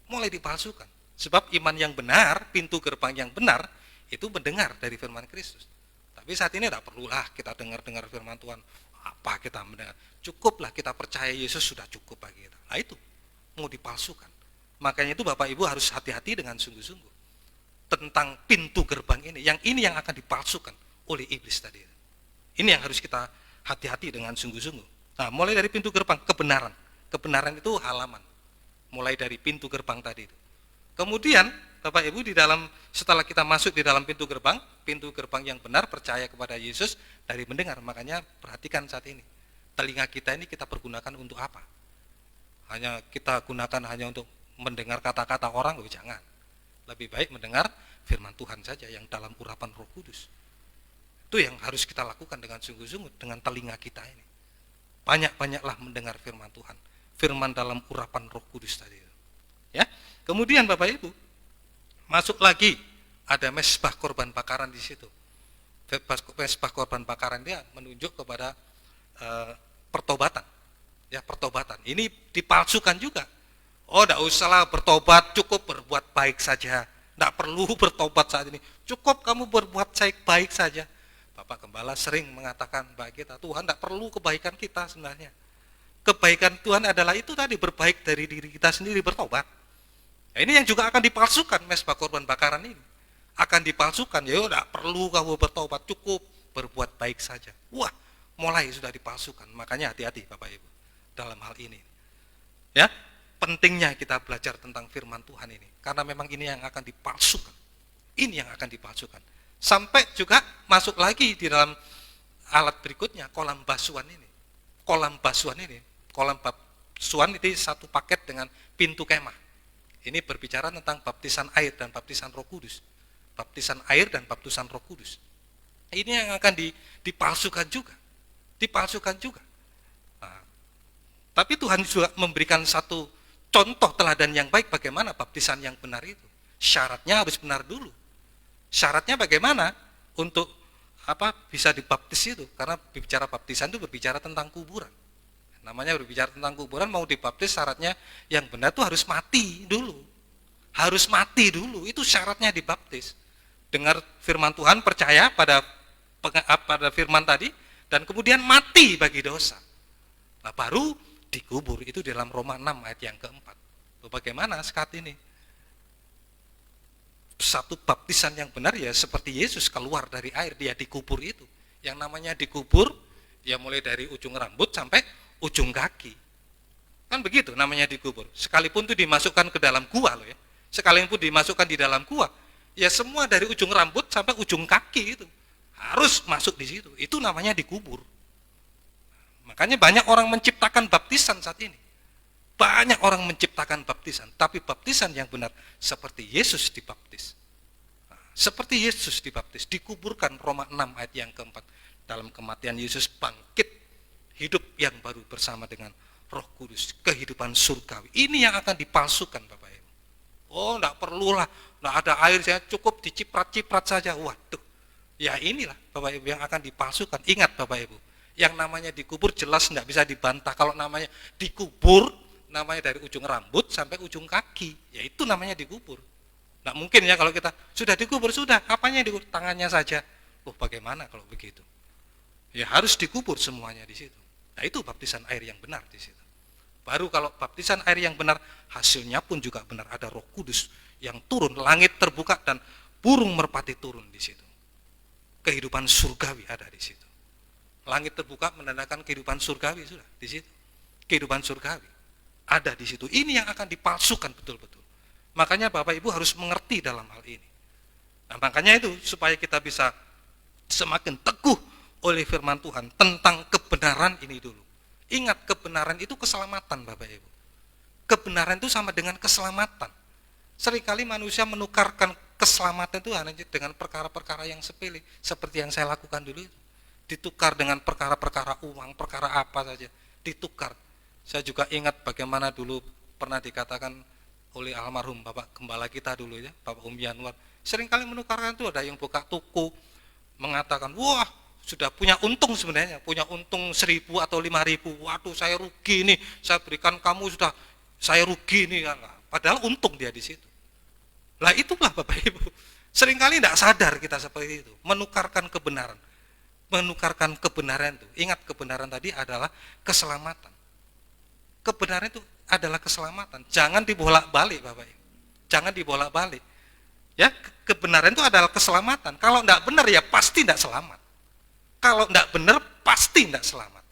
Mulai dipalsukan. Sebab iman yang benar, pintu gerbang yang benar, itu mendengar dari firman Kristus. Tapi saat ini tidak perlulah kita dengar-dengar firman Tuhan. Apa kita mendengar? Cukuplah kita percaya Yesus sudah cukup bagi kita. Nah itu mau dipalsukan. Makanya itu Bapak Ibu harus hati-hati dengan sungguh-sungguh tentang pintu gerbang ini. Yang ini yang akan dipalsukan oleh iblis tadi. Ini yang harus kita hati-hati dengan sungguh-sungguh. Nah, mulai dari pintu gerbang kebenaran. Kebenaran itu halaman. Mulai dari pintu gerbang tadi itu. Kemudian Bapak Ibu setelah kita masuk di dalam pintu gerbang yang benar, percaya kepada Yesus dari mendengar. Makanya perhatikan saat ini. Telinga kita ini kita pergunakan untuk apa? Hanya kita gunakan hanya untuk mendengar kata-kata orang, jangan. Lebih baik mendengar firman Tuhan saja yang dalam urapan Roh Kudus. Itu yang harus kita lakukan dengan sungguh-sungguh dengan telinga kita ini. Banyak-banyaklah mendengar firman Tuhan. Firman dalam urapan Roh Kudus tadi. Ya. Kemudian Bapak Ibu, masuk lagi ada mesbah korban bakaran di situ. Mesbah korban bakaran dia menunjuk kepada pertobatan. Ya, pertobatan. Ini dipalsukan juga. Oh, tidak usahlah bertobat, cukup berbuat baik saja. Tidak perlu bertobat saat ini. Cukup kamu berbuat baik saja. Bapak Gembala sering mengatakan bagi kita, Tuhan tidak perlu kebaikan kita sebenarnya. Kebaikan Tuhan adalah itu tadi, berbaik dari diri kita sendiri, bertobat. Nah, ini yang juga akan dipalsukan mesbah korban bakaran ini. Akan dipalsukan, ya tidak perlu kamu bertobat, cukup berbuat baik saja. Wah, mulai sudah dipalsukan. Makanya hati-hati Bapak Ibu dalam hal ini. Ya, pentingnya kita belajar tentang firman Tuhan ini, karena memang ini yang akan dipalsukan. Ini yang akan dipalsukan. Sampai juga masuk lagi di dalam alat berikutnya, kolam basuhan ini. Kolam basuhan ini, kolam basuhan itu satu paket dengan pintu kemah. Ini berbicara tentang baptisan air dan baptisan Roh Kudus. Baptisan air dan baptisan Roh Kudus. Ini yang akan dipalsukan juga. Dipalsukan juga. Nah, tapi Tuhan juga memberikan satu contoh teladan yang baik bagaimana baptisan yang benar itu. Syaratnya harus benar dulu. Syaratnya bagaimana untuk bisa dibaptis itu? Karena bicara baptisan itu berbicara tentang kuburan. Namanya berbicara tentang kuburan, mau dibaptis syaratnya yang benar itu harus mati dulu. Harus mati dulu, itu syaratnya dibaptis. Dengar firman Tuhan, percaya pada firman tadi, dan kemudian mati bagi dosa. Nah, baru dikubur, itu dalam Roma 6 ayat yang keempat. Bagaimana saat ini? Satu baptisan yang benar ya seperti Yesus keluar dari air, dia dikubur itu. Yang namanya dikubur, ya mulai dari ujung rambut sampai ujung kaki. Kan begitu namanya dikubur. Sekalipun itu dimasukkan ke dalam gua loh ya. Sekalipun dimasukkan di dalam gua, ya semua dari ujung rambut sampai ujung kaki itu harus masuk di situ. Itu namanya dikubur. Makanya banyak orang menciptakan baptisan saat ini. Banyak orang menciptakan baptisan, tapi baptisan yang benar seperti Yesus dibaptis. Seperti Yesus dibaptis, dikuburkan Roma 6 ayat yang keempat. Dalam kematian Yesus bangkit, hidup yang baru bersama dengan Roh Kudus, kehidupan surgawi. Ini yang akan dipalsukan Bapak Ibu. Oh, enggak perlulah, enggak ada air, saya cukup diciprat-ciprat saja. Waduh, ya inilah Bapak Ibu yang akan dipalsukan. Ingat Bapak Ibu, yang namanya dikubur jelas enggak bisa dibantah. Kalau namanya dikubur, namanya dari ujung rambut sampai ujung kaki, ya itu namanya dikubur. Enggak mungkin ya kalau kita sudah dikubur, sudah, apanya dikubur? Tangannya saja. Oh, bagaimana kalau begitu? Ya harus dikubur semuanya di situ. Nah, itu baptisan air yang benar di situ. Baru kalau baptisan air yang benar, hasilnya pun juga benar. Ada Roh Kudus yang turun, langit terbuka dan burung merpati turun di situ. Kehidupan surgawi ada di situ. Langit terbuka menandakan kehidupan surgawi sudah di situ. Kehidupan surgawi ada di situ. Ini yang akan dipalsukan betul-betul. Makanya Bapak Ibu harus mengerti dalam hal ini. Nah, makanya itu supaya kita bisa semakin teguh oleh firman Tuhan tentang kebenaran ini dulu. Ingat, kebenaran itu keselamatan Bapak Ibu. Kebenaran itu sama dengan keselamatan. Seringkali manusia menukarkan keselamatan itu hanya dengan perkara-perkara yang sepele, seperti yang saya lakukan dulu itu. Ditukar dengan perkara-perkara uang, perkara apa saja, ditukar. Saya juga ingat bagaimana dulu pernah dikatakan oleh almarhum Bapak Gembala kita dulu ya, Bapak Yanuar. Seringkali menukarkan itu, ada yang buka toko, mengatakan, wah, sudah punya untung sebenarnya, punya untung 1.000 atau 5.000. Waduh, saya rugi nih, saya berikan kamu sudah, saya rugi nih. Padahal untung dia di situ. Lah itulah Bapak Ibu. Seringkali tidak sadar kita seperti itu, menukarkan kebenaran. menukarkan kebenaran itu. Ingat, kebenaran tadi adalah keselamatan. Kebenaran itu adalah keselamatan. Jangan dibolak-balik, Bapak Ibu. Jangan dibolak-balik. Ya, kebenaran itu adalah keselamatan. Kalau enggak benar ya pasti enggak selamat. Kalau enggak benar pasti enggak selamat.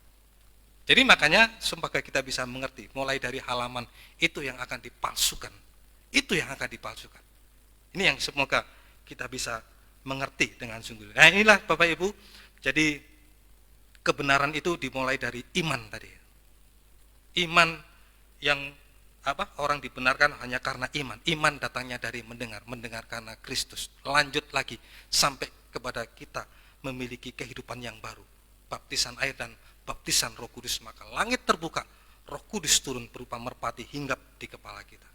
Jadi makanya supaya kita bisa mengerti, mulai dari halaman itu yang akan dipalsukan. Itu yang akan dipalsukan. Ini yang semoga kita bisa mengerti dengan sungguh. Nah, inilah Bapak Ibu. Jadi kebenaran itu dimulai dari iman tadi. Iman yang orang dibenarkan hanya karena iman. Iman datangnya dari mendengar karena Kristus. Lanjut lagi sampai kepada kita memiliki kehidupan yang baru. Baptisan air dan baptisan Roh Kudus, maka langit terbuka, Roh Kudus turun berupa merpati hinggap di kepala kita.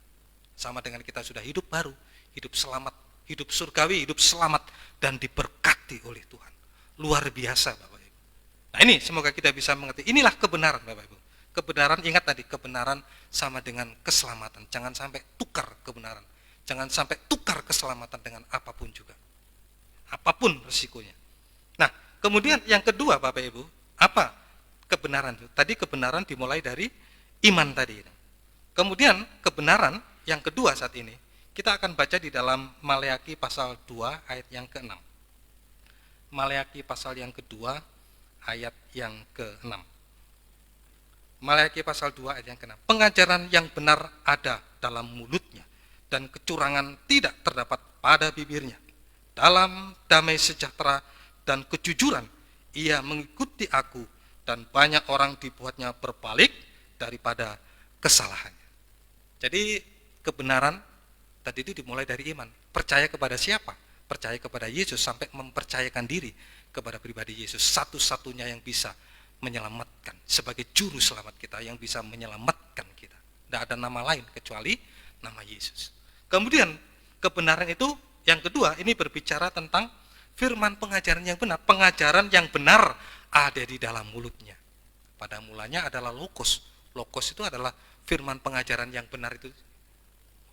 Sama dengan kita sudah hidup baru, hidup selamat, hidup surgawi, hidup selamat dan diberkati oleh Tuhan. Luar biasa Bapak Ibu. Nah, ini semoga kita bisa mengerti. Inilah kebenaran Bapak Ibu. Kebenaran, ingat tadi, kebenaran sama dengan keselamatan. Jangan sampai tukar kebenaran. Jangan sampai tukar keselamatan dengan apapun juga. Apapun resikonya. Nah, kemudian yang kedua Bapak Ibu, apa kebenaran itu? Tadi kebenaran dimulai dari iman tadi. Kemudian kebenaran yang kedua saat ini, kita akan baca di dalam Maleakhi pasal 2 ayat yang ke-6. Maleakhi pasal yang kedua ayat yang ke-6. Maleakhi pasal 2 ayat yang ke-6. Pengajaran yang benar ada dalam mulutnya dan kecurangan tidak terdapat pada bibirnya. Dalam damai sejahtera dan kejujuran ia mengikuti aku dan banyak orang dibuatnya berbalik daripada kesalahannya. Jadi kebenaran tadi itu dimulai dari iman. Percaya kepada siapa? Percaya kepada Yesus sampai mempercayakan diri kepada pribadi Yesus. Satu-satunya yang bisa menyelamatkan, sebagai juru selamat kita, yang bisa menyelamatkan kita. Tidak ada nama lain kecuali nama Yesus. Kemudian kebenaran itu yang kedua, ini berbicara tentang firman pengajaran yang benar. Pengajaran yang benar ada di dalam mulutnya. Pada mulanya adalah logos. Logos itu adalah firman pengajaran yang benar itu.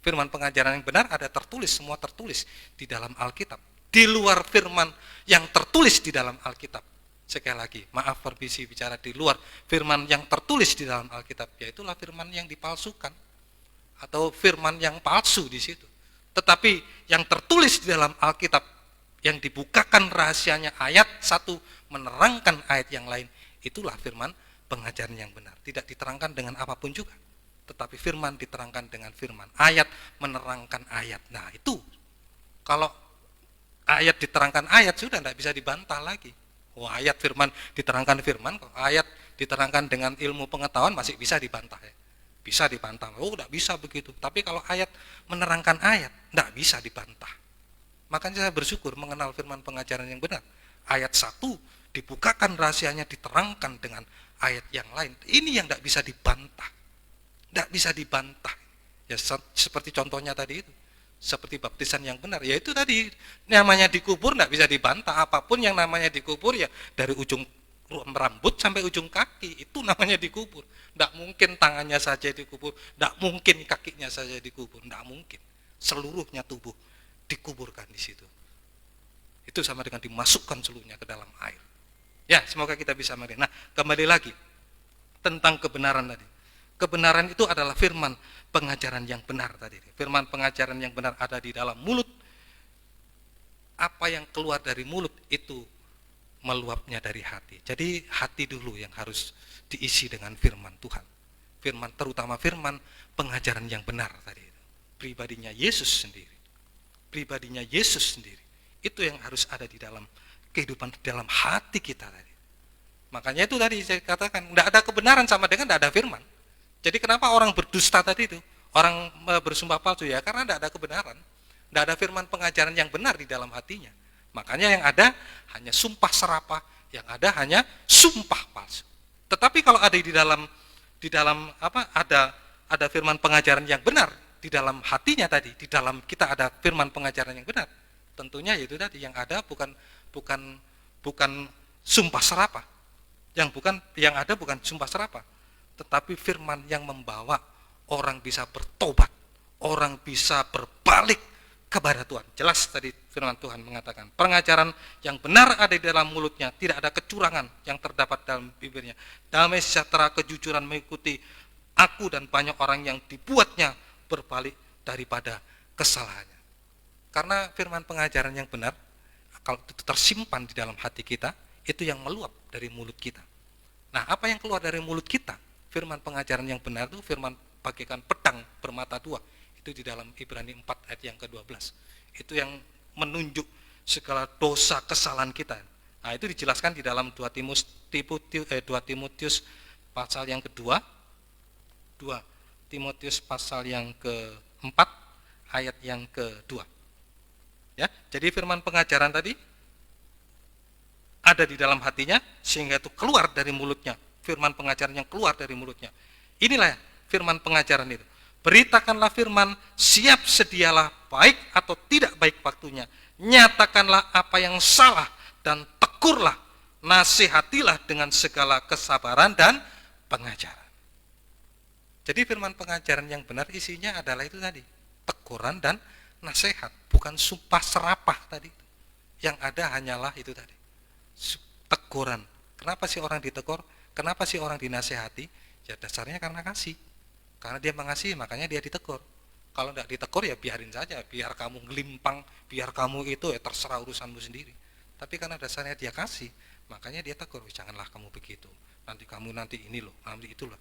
Firman pengajaran yang benar ada tertulis, semua tertulis di dalam Alkitab. Di luar firman yang tertulis di dalam Alkitab. Sekali lagi, maaf permisi bicara di luar firman yang tertulis di dalam Alkitab, yaitulah firman yang dipalsukan atau firman yang palsu di situ. Tetapi yang tertulis di dalam Alkitab, yang dibukakan rahasianya ayat satu menerangkan ayat yang lain, itulah firman pengajaran yang benar. Tidak diterangkan dengan apapun juga, tetapi firman diterangkan dengan firman. Ayat menerangkan ayat. Nah itu, kalau ayat diterangkan ayat sudah tidak bisa dibantah lagi. Wah, ayat firman diterangkan firman, kok ayat diterangkan dengan ilmu pengetahuan masih bisa dibantah ya. Bisa dibantah. Oh, tidak bisa begitu. Tapi kalau ayat menerangkan ayat, tidak bisa dibantah. Makanya saya bersyukur mengenal firman pengajaran yang benar. Ayat 1 dibukakan rahasianya, diterangkan dengan ayat yang lain. Ini yang tidak bisa dibantah. Tidak bisa dibantah. Ya seperti contohnya tadi itu. Seperti baptisan yang benar. Ya itu tadi namanya dikubur tidak bisa dibantah. Apapun yang namanya dikubur ya dari ujung rambut sampai ujung kaki. Itu namanya dikubur. Tidak mungkin tangannya saja dikubur. Tidak mungkin kakinya saja dikubur. Tidak mungkin. Seluruhnya tubuh dikuburkan di situ. Itu sama dengan dimasukkan seluruhnya ke dalam air. Ya, semoga kita bisa mengerti. Nah, kembali lagi tentang kebenaran tadi. Kebenaran itu adalah firman pengajaran yang benar tadi. Firman pengajaran yang benar ada di dalam mulut. Apa yang keluar dari mulut itu meluapnya dari hati. Jadi hati dulu yang harus diisi dengan firman Tuhan. Firman, terutama firman pengajaran yang benar tadi. Pribadinya Yesus sendiri. Pribadinya Yesus sendiri. Itu yang harus ada di dalam kehidupan, dalam hati kita tadi. Makanya itu tadi saya katakan, tidak ada kebenaran sama dengan tidak ada firman. Jadi kenapa orang berdusta tadi itu? Orang bersumpah palsu ya, karena tidak ada kebenaran. Tidak ada firman pengajaran yang benar di dalam hatinya. Makanya yang ada hanya sumpah serapah, yang ada hanya sumpah palsu. Tetapi kalau ada ada firman pengajaran yang benar di dalam hatinya tadi, di dalam kita ada firman pengajaran yang benar. Tentunya itu tadi yang ada bukan sumpah serapah. Yang ada bukan sumpah serapah, tetapi firman yang membawa orang bisa bertobat, orang bisa berbalik kepada Tuhan. Jelas tadi
Firman Tuhan mengatakan, pengajaran yang benar ada di dalam mulutnya, tidak ada kecurangan yang terdapat dalam bibirnya. Damai sejahtera kejujuran mengikuti aku dan banyak orang yang dibuatnya berbalik daripada kesalahannya. Karena firman pengajaran yang benar, kalau itu tersimpan di dalam hati kita, itu yang meluap dari mulut kita. Nah, apa yang keluar dari mulut kita? Firman pengajaran yang benar itu firman bagaikan pedang bermata dua. Itu di dalam Ibrani 4 ayat yang ke-12. Itu yang menunjuk segala dosa kesalahan kita. Nah, itu dijelaskan di dalam 2 Timotius pasal yang kedua, 2 Timotius pasal yang ke-4 ayat yang ke-2. Ya, jadi firman pengajaran tadi ada di dalam hatinya sehingga itu keluar dari mulutnya. Firman pengajaran yang keluar dari mulutnya. Inilah firman pengajaran itu. Beritakanlah firman, siap sedialah baik atau tidak baik waktunya. Nyatakanlah apa yang salah dan tegurlah, nasihatilah dengan segala kesabaran dan pengajaran. Jadi firman pengajaran yang benar isinya adalah itu tadi, teguran dan nasihat, bukan sumpah serapah tadi. Yang ada hanyalah itu tadi, teguran. Kenapa sih orang ditegur? Kenapa sih orang dinasihati? Ya dasarnya karena kasih. Karena dia mengasihi, makanya dia ditegur. Kalau tidak ditegur ya biarin saja, biar kamu ngelimpang, biar kamu itu ya terserah urusanmu sendiri. Tapi karena dasarnya dia kasih, makanya dia tegur, janganlah kamu begitu. Nanti kamu nanti ini loh, nanti itu loh.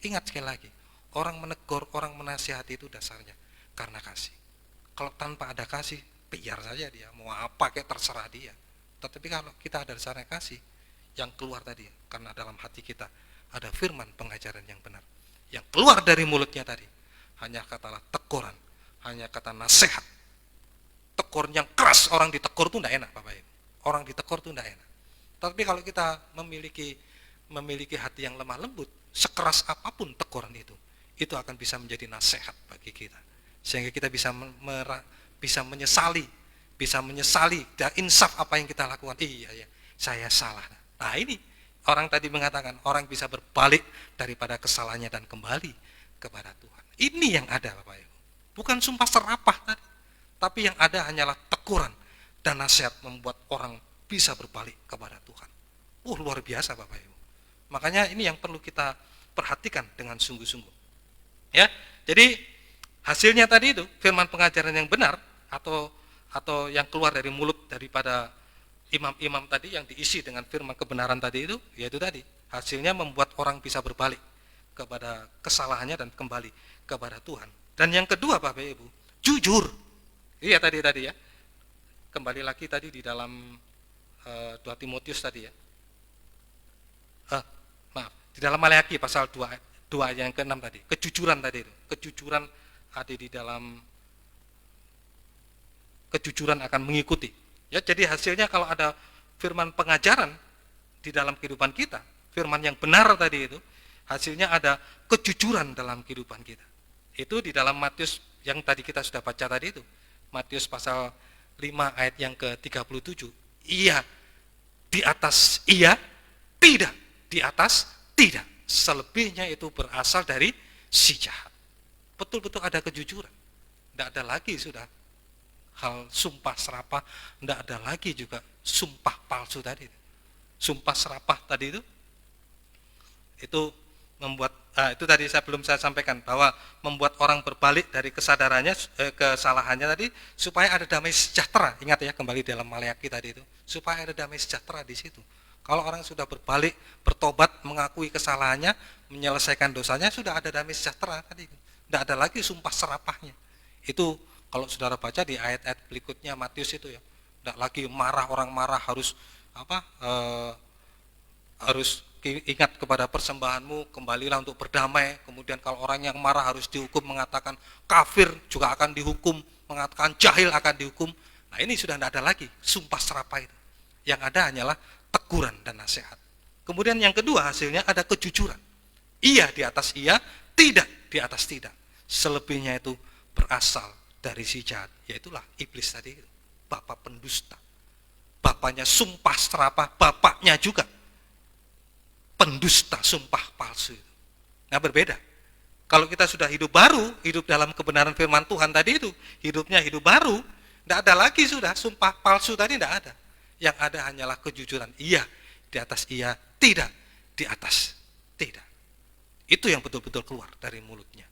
Ingat sekali lagi, orang menegur, orang menasihati itu dasarnya karena kasih. Kalau tanpa ada kasih, biar saja dia, mau apa kayak terserah dia. Tetapi kalau kita ada dasarnya kasih, yang keluar tadi, karena dalam hati kita ada firman pengajaran yang benar. Yang keluar dari mulutnya tadi hanya katalah teguran, hanya kata nasihat. Tegur yang keras, orang ditegur itu tidak enak Bapak Ibu. Orang ditegur itu tidak enak. Tapi kalau kita memiliki hati yang lemah lembut, sekeras apapun teguran itu akan bisa menjadi nasihat bagi kita. Sehingga kita bisa menyesali, dan insaf apa yang kita lakukan. Iya, saya salah. Nah ini orang tadi mengatakan, orang bisa berbalik daripada kesalahannya dan kembali kepada Tuhan. Ini yang ada Bapak Ibu. Bukan sumpah serapah tadi, tapi yang ada hanyalah teguran dan nasihat membuat orang bisa berbalik kepada Tuhan. Luar biasa Bapak Ibu. Makanya ini yang perlu kita perhatikan dengan sungguh-sungguh. Ya, jadi hasilnya tadi itu firman pengajaran yang benar atau yang keluar dari mulut daripada imam-imam tadi yang diisi dengan firman kebenaran tadi itu, yaitu tadi hasilnya membuat orang bisa berbalik kepada kesalahannya dan kembali kepada Tuhan. Dan yang kedua Bapak Ibu, jujur. Iya tadi ya. Kembali lagi tadi di dalam 2 Timotius tadi ya. Di dalam Maleakhi pasal 2 ayat yang ke-6 tadi, kejujuran tadi itu. Kejujuran ada di dalam, kejujuran akan mengikuti. Ya, jadi hasilnya kalau ada firman pengajaran di dalam kehidupan kita, firman yang benar tadi itu, hasilnya ada kejujuran dalam kehidupan kita. Itu di dalam Matius yang tadi kita sudah baca tadi itu. Matius pasal 5 ayat yang ke-37. Iya di atas iya, tidak di atas tidak. Selebihnya itu berasal dari si jahat. Betul-betul ada kejujuran. Tidak ada lagi sudah hal sumpah serapah, tidak ada lagi juga sumpah palsu tadi. Sumpah serapah tadi itu membuat, itu tadi belum saya sampaikan bahwa membuat orang berbalik dari kesadarannya, kesalahannya tadi, supaya ada damai sejahtera. Ingat ya, kembali dalam Maleakhi tadi itu, supaya ada damai sejahtera di situ. Kalau orang sudah berbalik, bertobat, mengakui kesalahannya, menyelesaikan dosanya, sudah ada damai sejahtera tadi. Tidak ada lagi sumpah serapahnya. Itu kalau saudara baca di ayat-ayat berikutnya Matius itu ya, tidak lagi marah, orang marah harus harus ingat kepada persembahanmu, kembalilah untuk berdamai. Kemudian kalau orang yang marah harus dihukum, mengatakan kafir juga akan dihukum, mengatakan jahil akan dihukum. Nah ini sudah tidak ada lagi sumpah serapah itu. Yang ada hanyalah teguran dan nasihat. Kemudian yang kedua hasilnya ada kejujuran. Iya di atas iya, tidak di atas tidak. Selebihnya itu berasal dari si jahat, yaitulah iblis tadi, bapak pendusta. Bapaknya sumpah serapah, bapaknya juga pendusta sumpah palsu itu. Nah berbeda. Kalau kita sudah hidup baru, hidup dalam kebenaran firman Tuhan tadi itu, hidupnya hidup baru,
Tidak ada lagi sudah, sumpah palsu tadi tidak ada. Yang ada hanyalah kejujuran. Iya, di atas iya, tidak, di atas tidak. Itu yang betul-betul keluar dari mulutnya.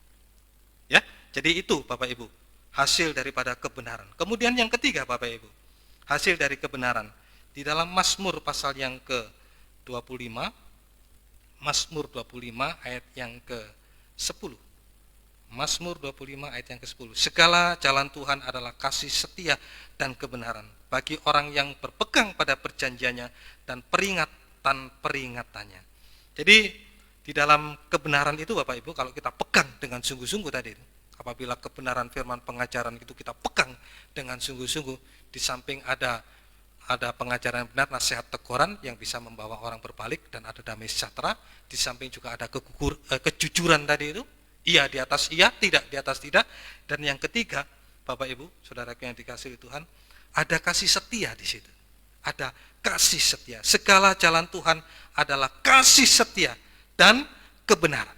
Ya, jadi itu Bapak Ibu, hasil daripada kebenaran. Kemudian yang ketiga Bapak Ibu, hasil dari kebenaran. Di dalam Mazmur pasal yang ke-25, Mazmur 25 ayat yang ke-10. Mazmur 25 ayat yang ke-10. Segala jalan Tuhan adalah kasih setia dan kebenaran bagi orang yang berpegang pada perjanjiannya dan peringatan-peringatannya. Jadi di dalam kebenaran itu Bapak Ibu, kalau kita pegang dengan sungguh-sungguh tadi, apabila kebenaran firman pengajaran itu kita pegang dengan sungguh-sungguh, di samping ada pengajaran benar, nasihat teguran yang bisa membawa orang berbalik dan ada damai sejahtera, di samping juga ada kejujuran tadi itu, iya di atas iya, tidak di atas tidak, dan yang ketiga Bapak Ibu, saudaraku yang dikasihi Tuhan, ada kasih setia di situ. Ada kasih setia. Segala jalan Tuhan adalah kasih setia dan kebenaran.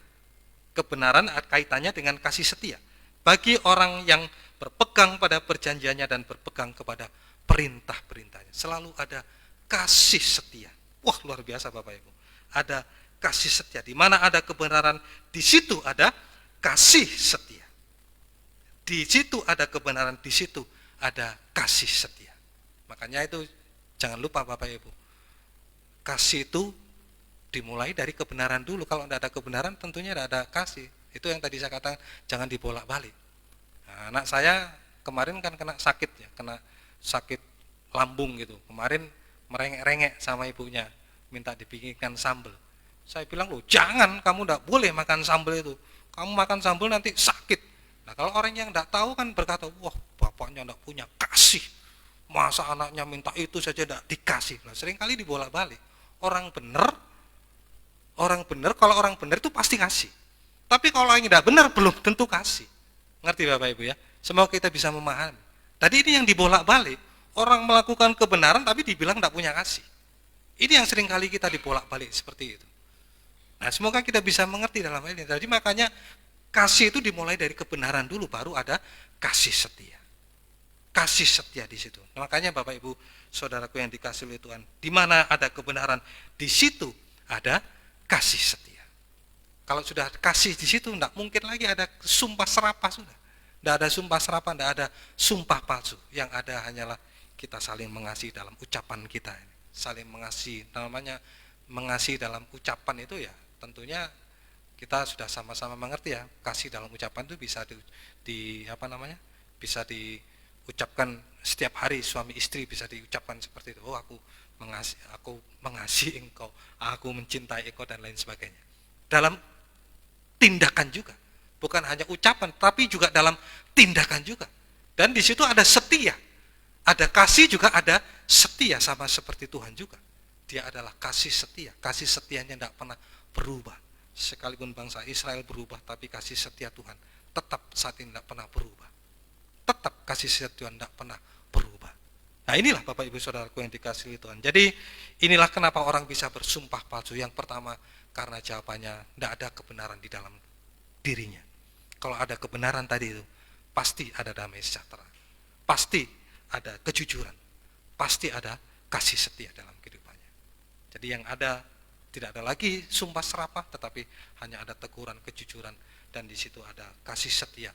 Kebenaran kaitannya dengan kasih setia. Bagi orang yang berpegang pada perjanjiannya dan berpegang kepada perintah-perintahnya. Selalu ada kasih setia. Wah, luar biasa Bapak Ibu. Ada kasih setia. Di mana ada kebenaran, di situ ada kasih setia. Di situ ada kebenaran, di situ ada kasih setia. Makanya itu jangan lupa Bapak Ibu. Kasih itu dimulai dari kebenaran dulu. Kalau tidak ada kebenaran tentunya tidak ada kasih. Itu yang tadi saya katakan, jangan dibolak-balik. Nah, anak saya kemarin kan kena sakit ya, kena sakit lambung gitu. Kemarin merengek-rengek sama ibunya, minta dibikinkan sambal. Saya bilang, loh jangan, kamu tidak boleh makan sambal itu. Kamu makan sambal nanti sakit. Nah kalau orang yang tidak tahu kan berkata, wah bapaknya tidak punya kasih. Masa anaknya minta itu saja tidak dikasih. Nah seringkali dibolak-balik. Orang benar kalau orang benar itu pasti kasih. Tapi kalau yang tidak benar belum tentu kasih. Ngerti Bapak Ibu ya? Semoga kita bisa memahami. Tadi ini yang dibolak-balik. Orang melakukan kebenaran tapi dibilang tidak punya kasih. Ini yang seringkali kita dibolak-balik seperti itu. Nah semoga kita bisa mengerti dalam hal ini. Jadi makanya kasih itu dimulai dari kebenaran dulu, baru ada kasih setia. Kasih setia di situ. Nah, makanya Bapak Ibu, saudaraku yang dikasihi oleh Tuhan, di mana ada kebenaran, di situ ada kasih setia. Kalau sudah kasih di situ, tidak mungkin lagi ada sumpah serapah sudah. Tidak ada sumpah serapah, tidak ada sumpah palsu. Yang ada hanyalah kita saling mengasihi dalam ucapan kita. Saling mengasihi, namanya mengasihi dalam ucapan itu ya, tentunya kita sudah sama-sama mengerti ya, kasih dalam ucapan itu bisa bisa diucapkan setiap hari, suami istri bisa diucapkan seperti itu. Oh aku mengasihi engkau, aku mencintai engkau dan lain sebagainya. Dalam tindakan juga, bukan hanya ucapan, tapi juga dalam tindakan juga. Dan di situ ada setia, ada kasih juga ada setia, sama seperti Tuhan juga. Dia adalah kasih setia, kasih setianya tidak pernah berubah. Sekalipun bangsa Israel berubah, tapi kasih setia Tuhan tetap saat ini tidak pernah berubah. Tetap kasih setia Tuhan tidak pernah berubah. Nah inilah Bapak Ibu Saudaraku yang dikasihi Tuhan. Jadi inilah kenapa orang bisa bersumpah palsu. Yang pertama, karena jawabannya tidak ada kebenaran di dalam dirinya. Kalau ada kebenaran tadi itu, pasti ada damai sejahtera. Pasti ada kejujuran. Pasti ada kasih setia dalam kehidupannya. Jadi yang ada, tidak ada lagi sumpah serapah, tetapi hanya ada teguran, kejujuran, dan di situ ada kasih setia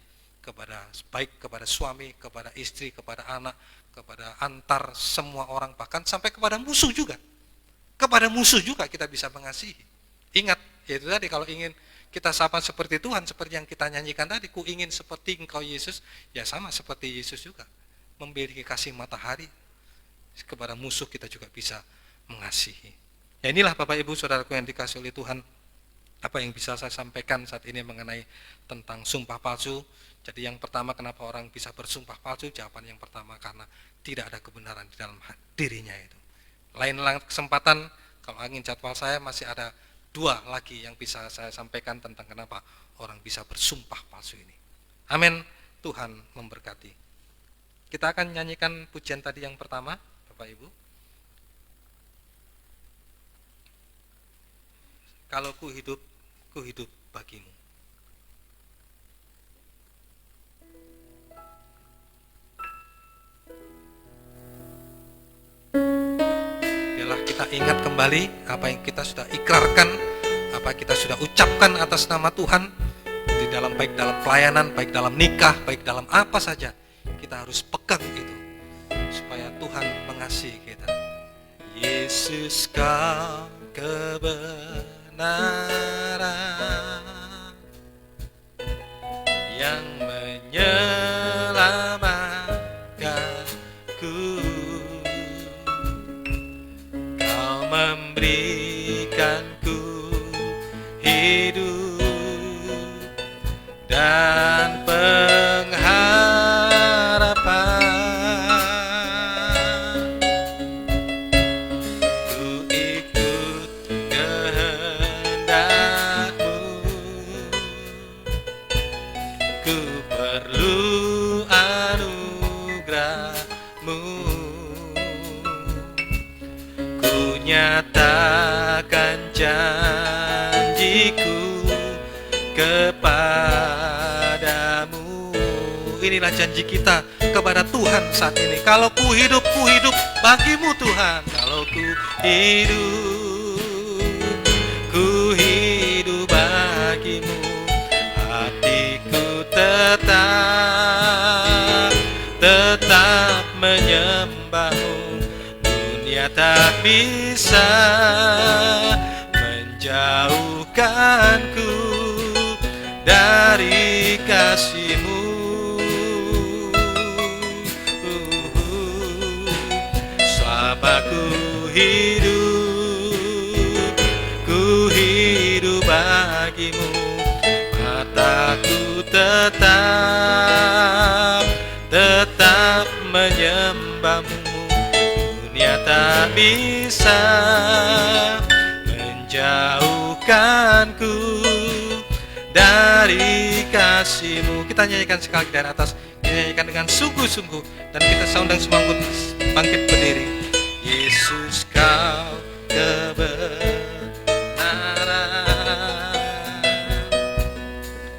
baik kepada suami, kepada istri, kepada anak, kepada antar semua orang, bahkan sampai kepada musuh juga. Kepada musuh juga kita bisa mengasihi. Ingat, yaitu tadi kalau ingin kita sama seperti Tuhan, seperti yang kita nyanyikan tadi, ku ingin seperti engkau Yesus, ya sama seperti Yesus juga. Memiliki kasih matahari, kepada musuh kita juga bisa mengasihi. Ya inilah Bapak Ibu Saudaraku yang dikasihi oleh Tuhan, apa yang bisa saya sampaikan saat ini mengenai tentang sumpah palsu. Jadi yang pertama, kenapa orang bisa bersumpah palsu? Jawaban yang pertama, karena tidak ada kebenaran di dalam dirinya itu. Lain kesempatan, kalau ingin jadwal saya masih ada 2 lagi yang bisa saya sampaikan tentang kenapa orang bisa bersumpah palsu ini. Amin. Tuhan memberkati. Kita akan nyanyikan pujian tadi yang pertama, Bapak Ibu. Kalau ku hidup bagimu.
ingat kembali apa yang kita sudah ikrarkan, apa yang kita sudah ucapkan atas nama Tuhan, di dalam baik dalam pelayanan, baik dalam nikah, baik dalam apa saja, kita harus pegang itu supaya Tuhan mengasihi kita. Yesus, Kau kebenaran yang menyelamatkanku, Kau memberikanku hidup dan pengharapan. Ku ikut kehendak-Mu, ku perlu anugerah-Mu, ku nyatakan janjiku kepadamu. Inilah janji kita kepada Tuhan saat ini. Kalau ku hidup bagimu Tuhan. Kalau ku hidup bagimu. Hatiku tetap menyembahmu. Dunia tak bisa menjauhkanku dari kasih-Mu. Selama ku hidup bagimu. Mataku tetap menyembahmu. Dunia tak bisa menjauhkanku dari kasih-Mu. Kita nyanyikan sekali dari atas, kita nyanyikan dengan sungguh-sungguh, dan kita undang semua bangkit berdiri. Yesus, Kau kebenaran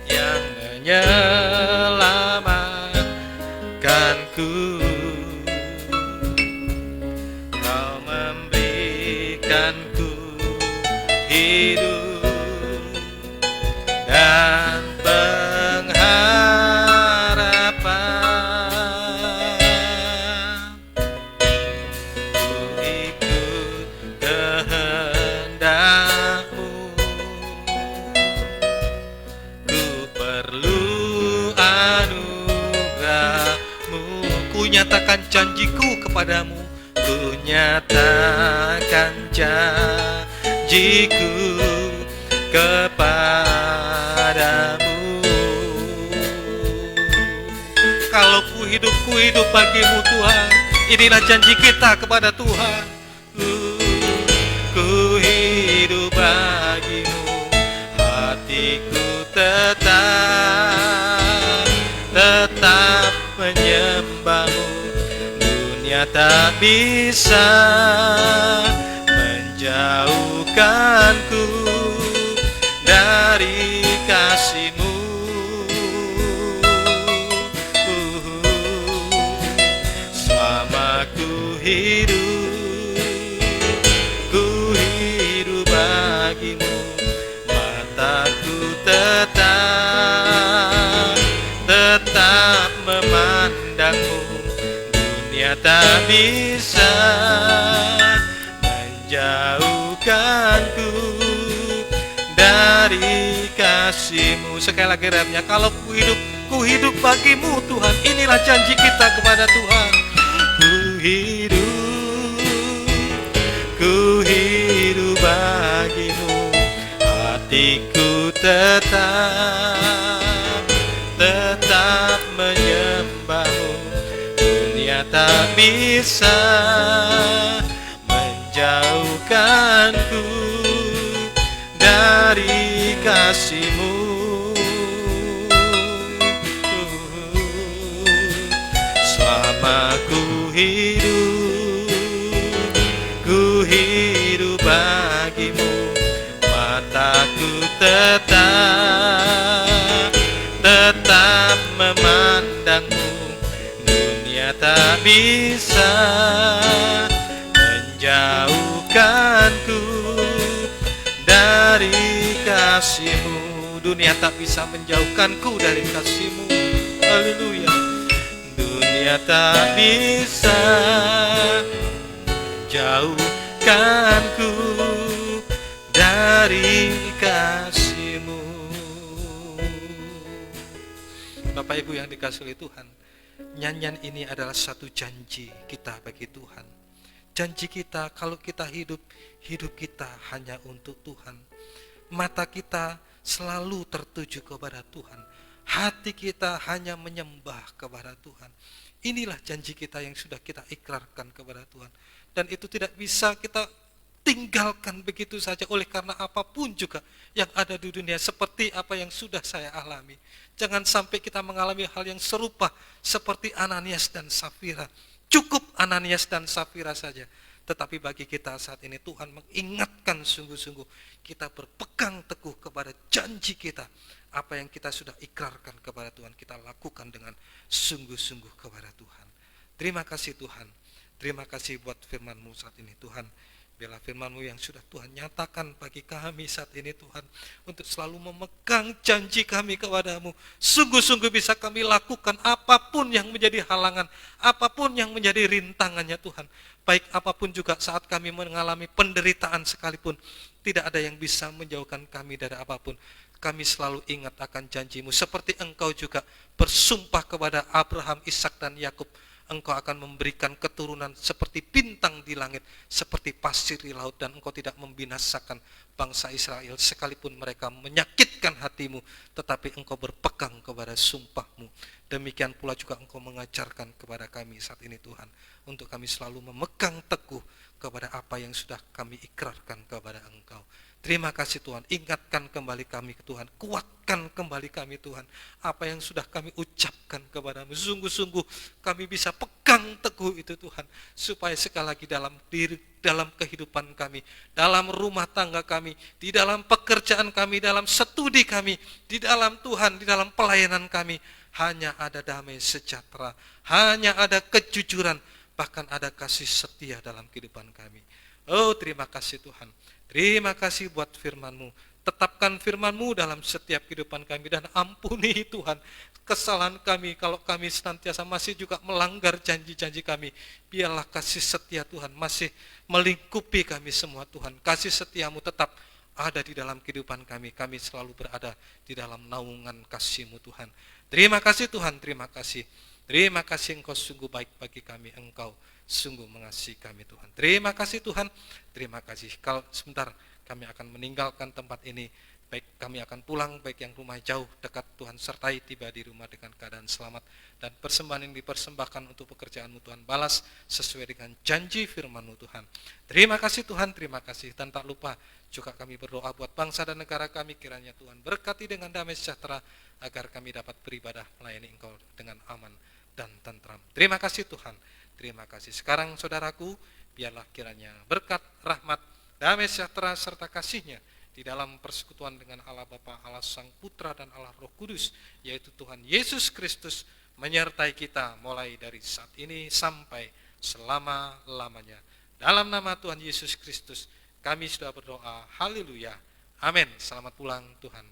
yang menyelamatkanku, Kau memberikanku hidup dan pengharapan. Ku ikut kehendak-Mu, ku perlu anugerah-Mu, ku nyatakan janjiku kepadamu, ku nyatakan janjiku kepadamu. Kalau ku hidup bagimu Tuhan. Inilah janji kita kepada Tuhan. Ku hidup bagimu. Hatiku tetap menyembahmu. Dunia tak bisa menjauhkanku dari kasih-Mu. Selama ku hidup bagimu. Mataku tetap memandang-Mu. Dunia tak bisa menjauhkanku dari kasih-Mu. Sekali lagi rapnya, kalau ku hidup bagimu Tuhan. Inilah janji kita kepada Tuhan. Ku hidup bagimu. Hatiku tetap menyembahmu. Dunia tak bisa menjauhkanku dari kasih-Mu. Selama ku hidup bagimu. Mataku tetap memandang-Mu. Dunia tak bisa menjauhkanku
menjauhkanku dari kasih-Mu. Dunia tak bisa menjauhkanku dari kasih-Mu. Haleluya. Dunia tak bisa menjauhkanku dari kasih-Mu. Bapak Ibu yang dikasihi oleh Tuhan, nyanyian ini adalah satu janji kita bagi Tuhan. Janji kita kalau kita hidup kita hanya untuk Tuhan. Mata kita selalu tertuju kepada Tuhan. Hati kita hanya menyembah kepada Tuhan. Inilah janji kita yang sudah kita ikrarkan kepada Tuhan. Dan itu tidak bisa kita tinggalkan begitu saja oleh karena apapun juga yang ada di dunia, seperti apa yang sudah saya alami. Jangan sampai kita mengalami hal yang serupa seperti Ananias dan Safira. Cukup Ananias dan Safira saja. Tetapi bagi kita saat ini Tuhan mengingatkan sungguh-sungguh kita berpegang teguh kepada janji kita. Apa yang kita sudah ikrarkan kepada Tuhan, kita lakukan dengan sungguh-sungguh kepada Tuhan. Terima kasih Tuhan. Terima kasih buat firman-Mu saat ini Tuhan. Biarlah firman-Mu yang sudah Tuhan nyatakan bagi kami saat ini Tuhan, untuk selalu memegang janji kami kepada-Mu. Sungguh-sungguh bisa kami lakukan apapun yang menjadi halangan, apapun yang menjadi rintangannya Tuhan. Baik apapun juga saat kami mengalami penderitaan sekalipun, tidak ada yang bisa menjauhkan kami dari apapun. Kami selalu ingat akan janji-Mu, seperti Engkau juga bersumpah kepada Abraham, Ishak dan Yakub. Engkau akan memberikan keturunan seperti bintang di langit, seperti pasir di laut, dan Engkau tidak membinasakan bangsa Israel sekalipun mereka menyakitkan hati-Mu, tetapi Engkau berpegang kepada sumpah-Mu. Demikian pula juga Engkau mengajarkan kepada kami saat ini Tuhan, untuk kami selalu memegang teguh kepada apa yang sudah kami ikrarkan kepada Engkau. Terima kasih Tuhan, ingatkan kembali kami ke Tuhan, kuatkan kembali kami Tuhan, apa yang sudah kami ucapkan kepada-Mu. Sungguh-sungguh kami bisa pegang teguh itu Tuhan, supaya sekali lagi dalam kehidupan kami, dalam rumah tangga kami, di dalam pekerjaan kami, dalam studi kami, di dalam Tuhan, di dalam pelayanan kami, hanya ada damai sejahtera, hanya ada kejujuran, bahkan ada kasih setia dalam kehidupan kami. Oh terima kasih Tuhan. Terima kasih buat firman-Mu. Tetapkan firman-Mu dalam setiap kehidupan kami, dan ampuni Tuhan kesalahan kami kalau kami senantiasa masih juga melanggar janji-janji kami. Biarlah kasih setia Tuhan masih melingkupi kami semua Tuhan. Kasih setia-Mu tetap ada di dalam kehidupan kami. Kami selalu berada di dalam naungan kasih-Mu Tuhan. Terima kasih Tuhan, terima kasih. Terima kasih Engkau sungguh baik bagi kami. Engkau sungguh mengasihi kami Tuhan. Terima kasih Tuhan. Terima kasih. Kalau sebentar kami akan meninggalkan tempat ini, baik kami akan pulang, baik yang rumah jauh, dekat, Tuhan sertai tiba di rumah dengan keadaan selamat, dan persembahan yang dipersembahkan untuk pekerjaan-Mu Tuhan balas sesuai dengan janji firman-Mu Tuhan. Terima kasih Tuhan, terima kasih. Dan tak lupa juga kami berdoa buat bangsa dan negara kami, kiranya Tuhan berkati dengan damai sejahtera, agar kami dapat beribadah melayani Engkau dengan aman dan tentram. Terima kasih Tuhan. Terima kasih. Sekarang saudaraku, biarlah kiranya berkat, rahmat, damai sejahtera serta kasih-Nya di dalam persekutuan dengan Allah Bapa, Allah Sang Putra dan Allah Roh Kudus, yaitu Tuhan Yesus Kristus, menyertai kita mulai dari saat ini sampai selama-lamanya. Dalam nama Tuhan Yesus Kristus kami sudah berdoa. Haleluya. Amin. Selamat pulang, Tuhan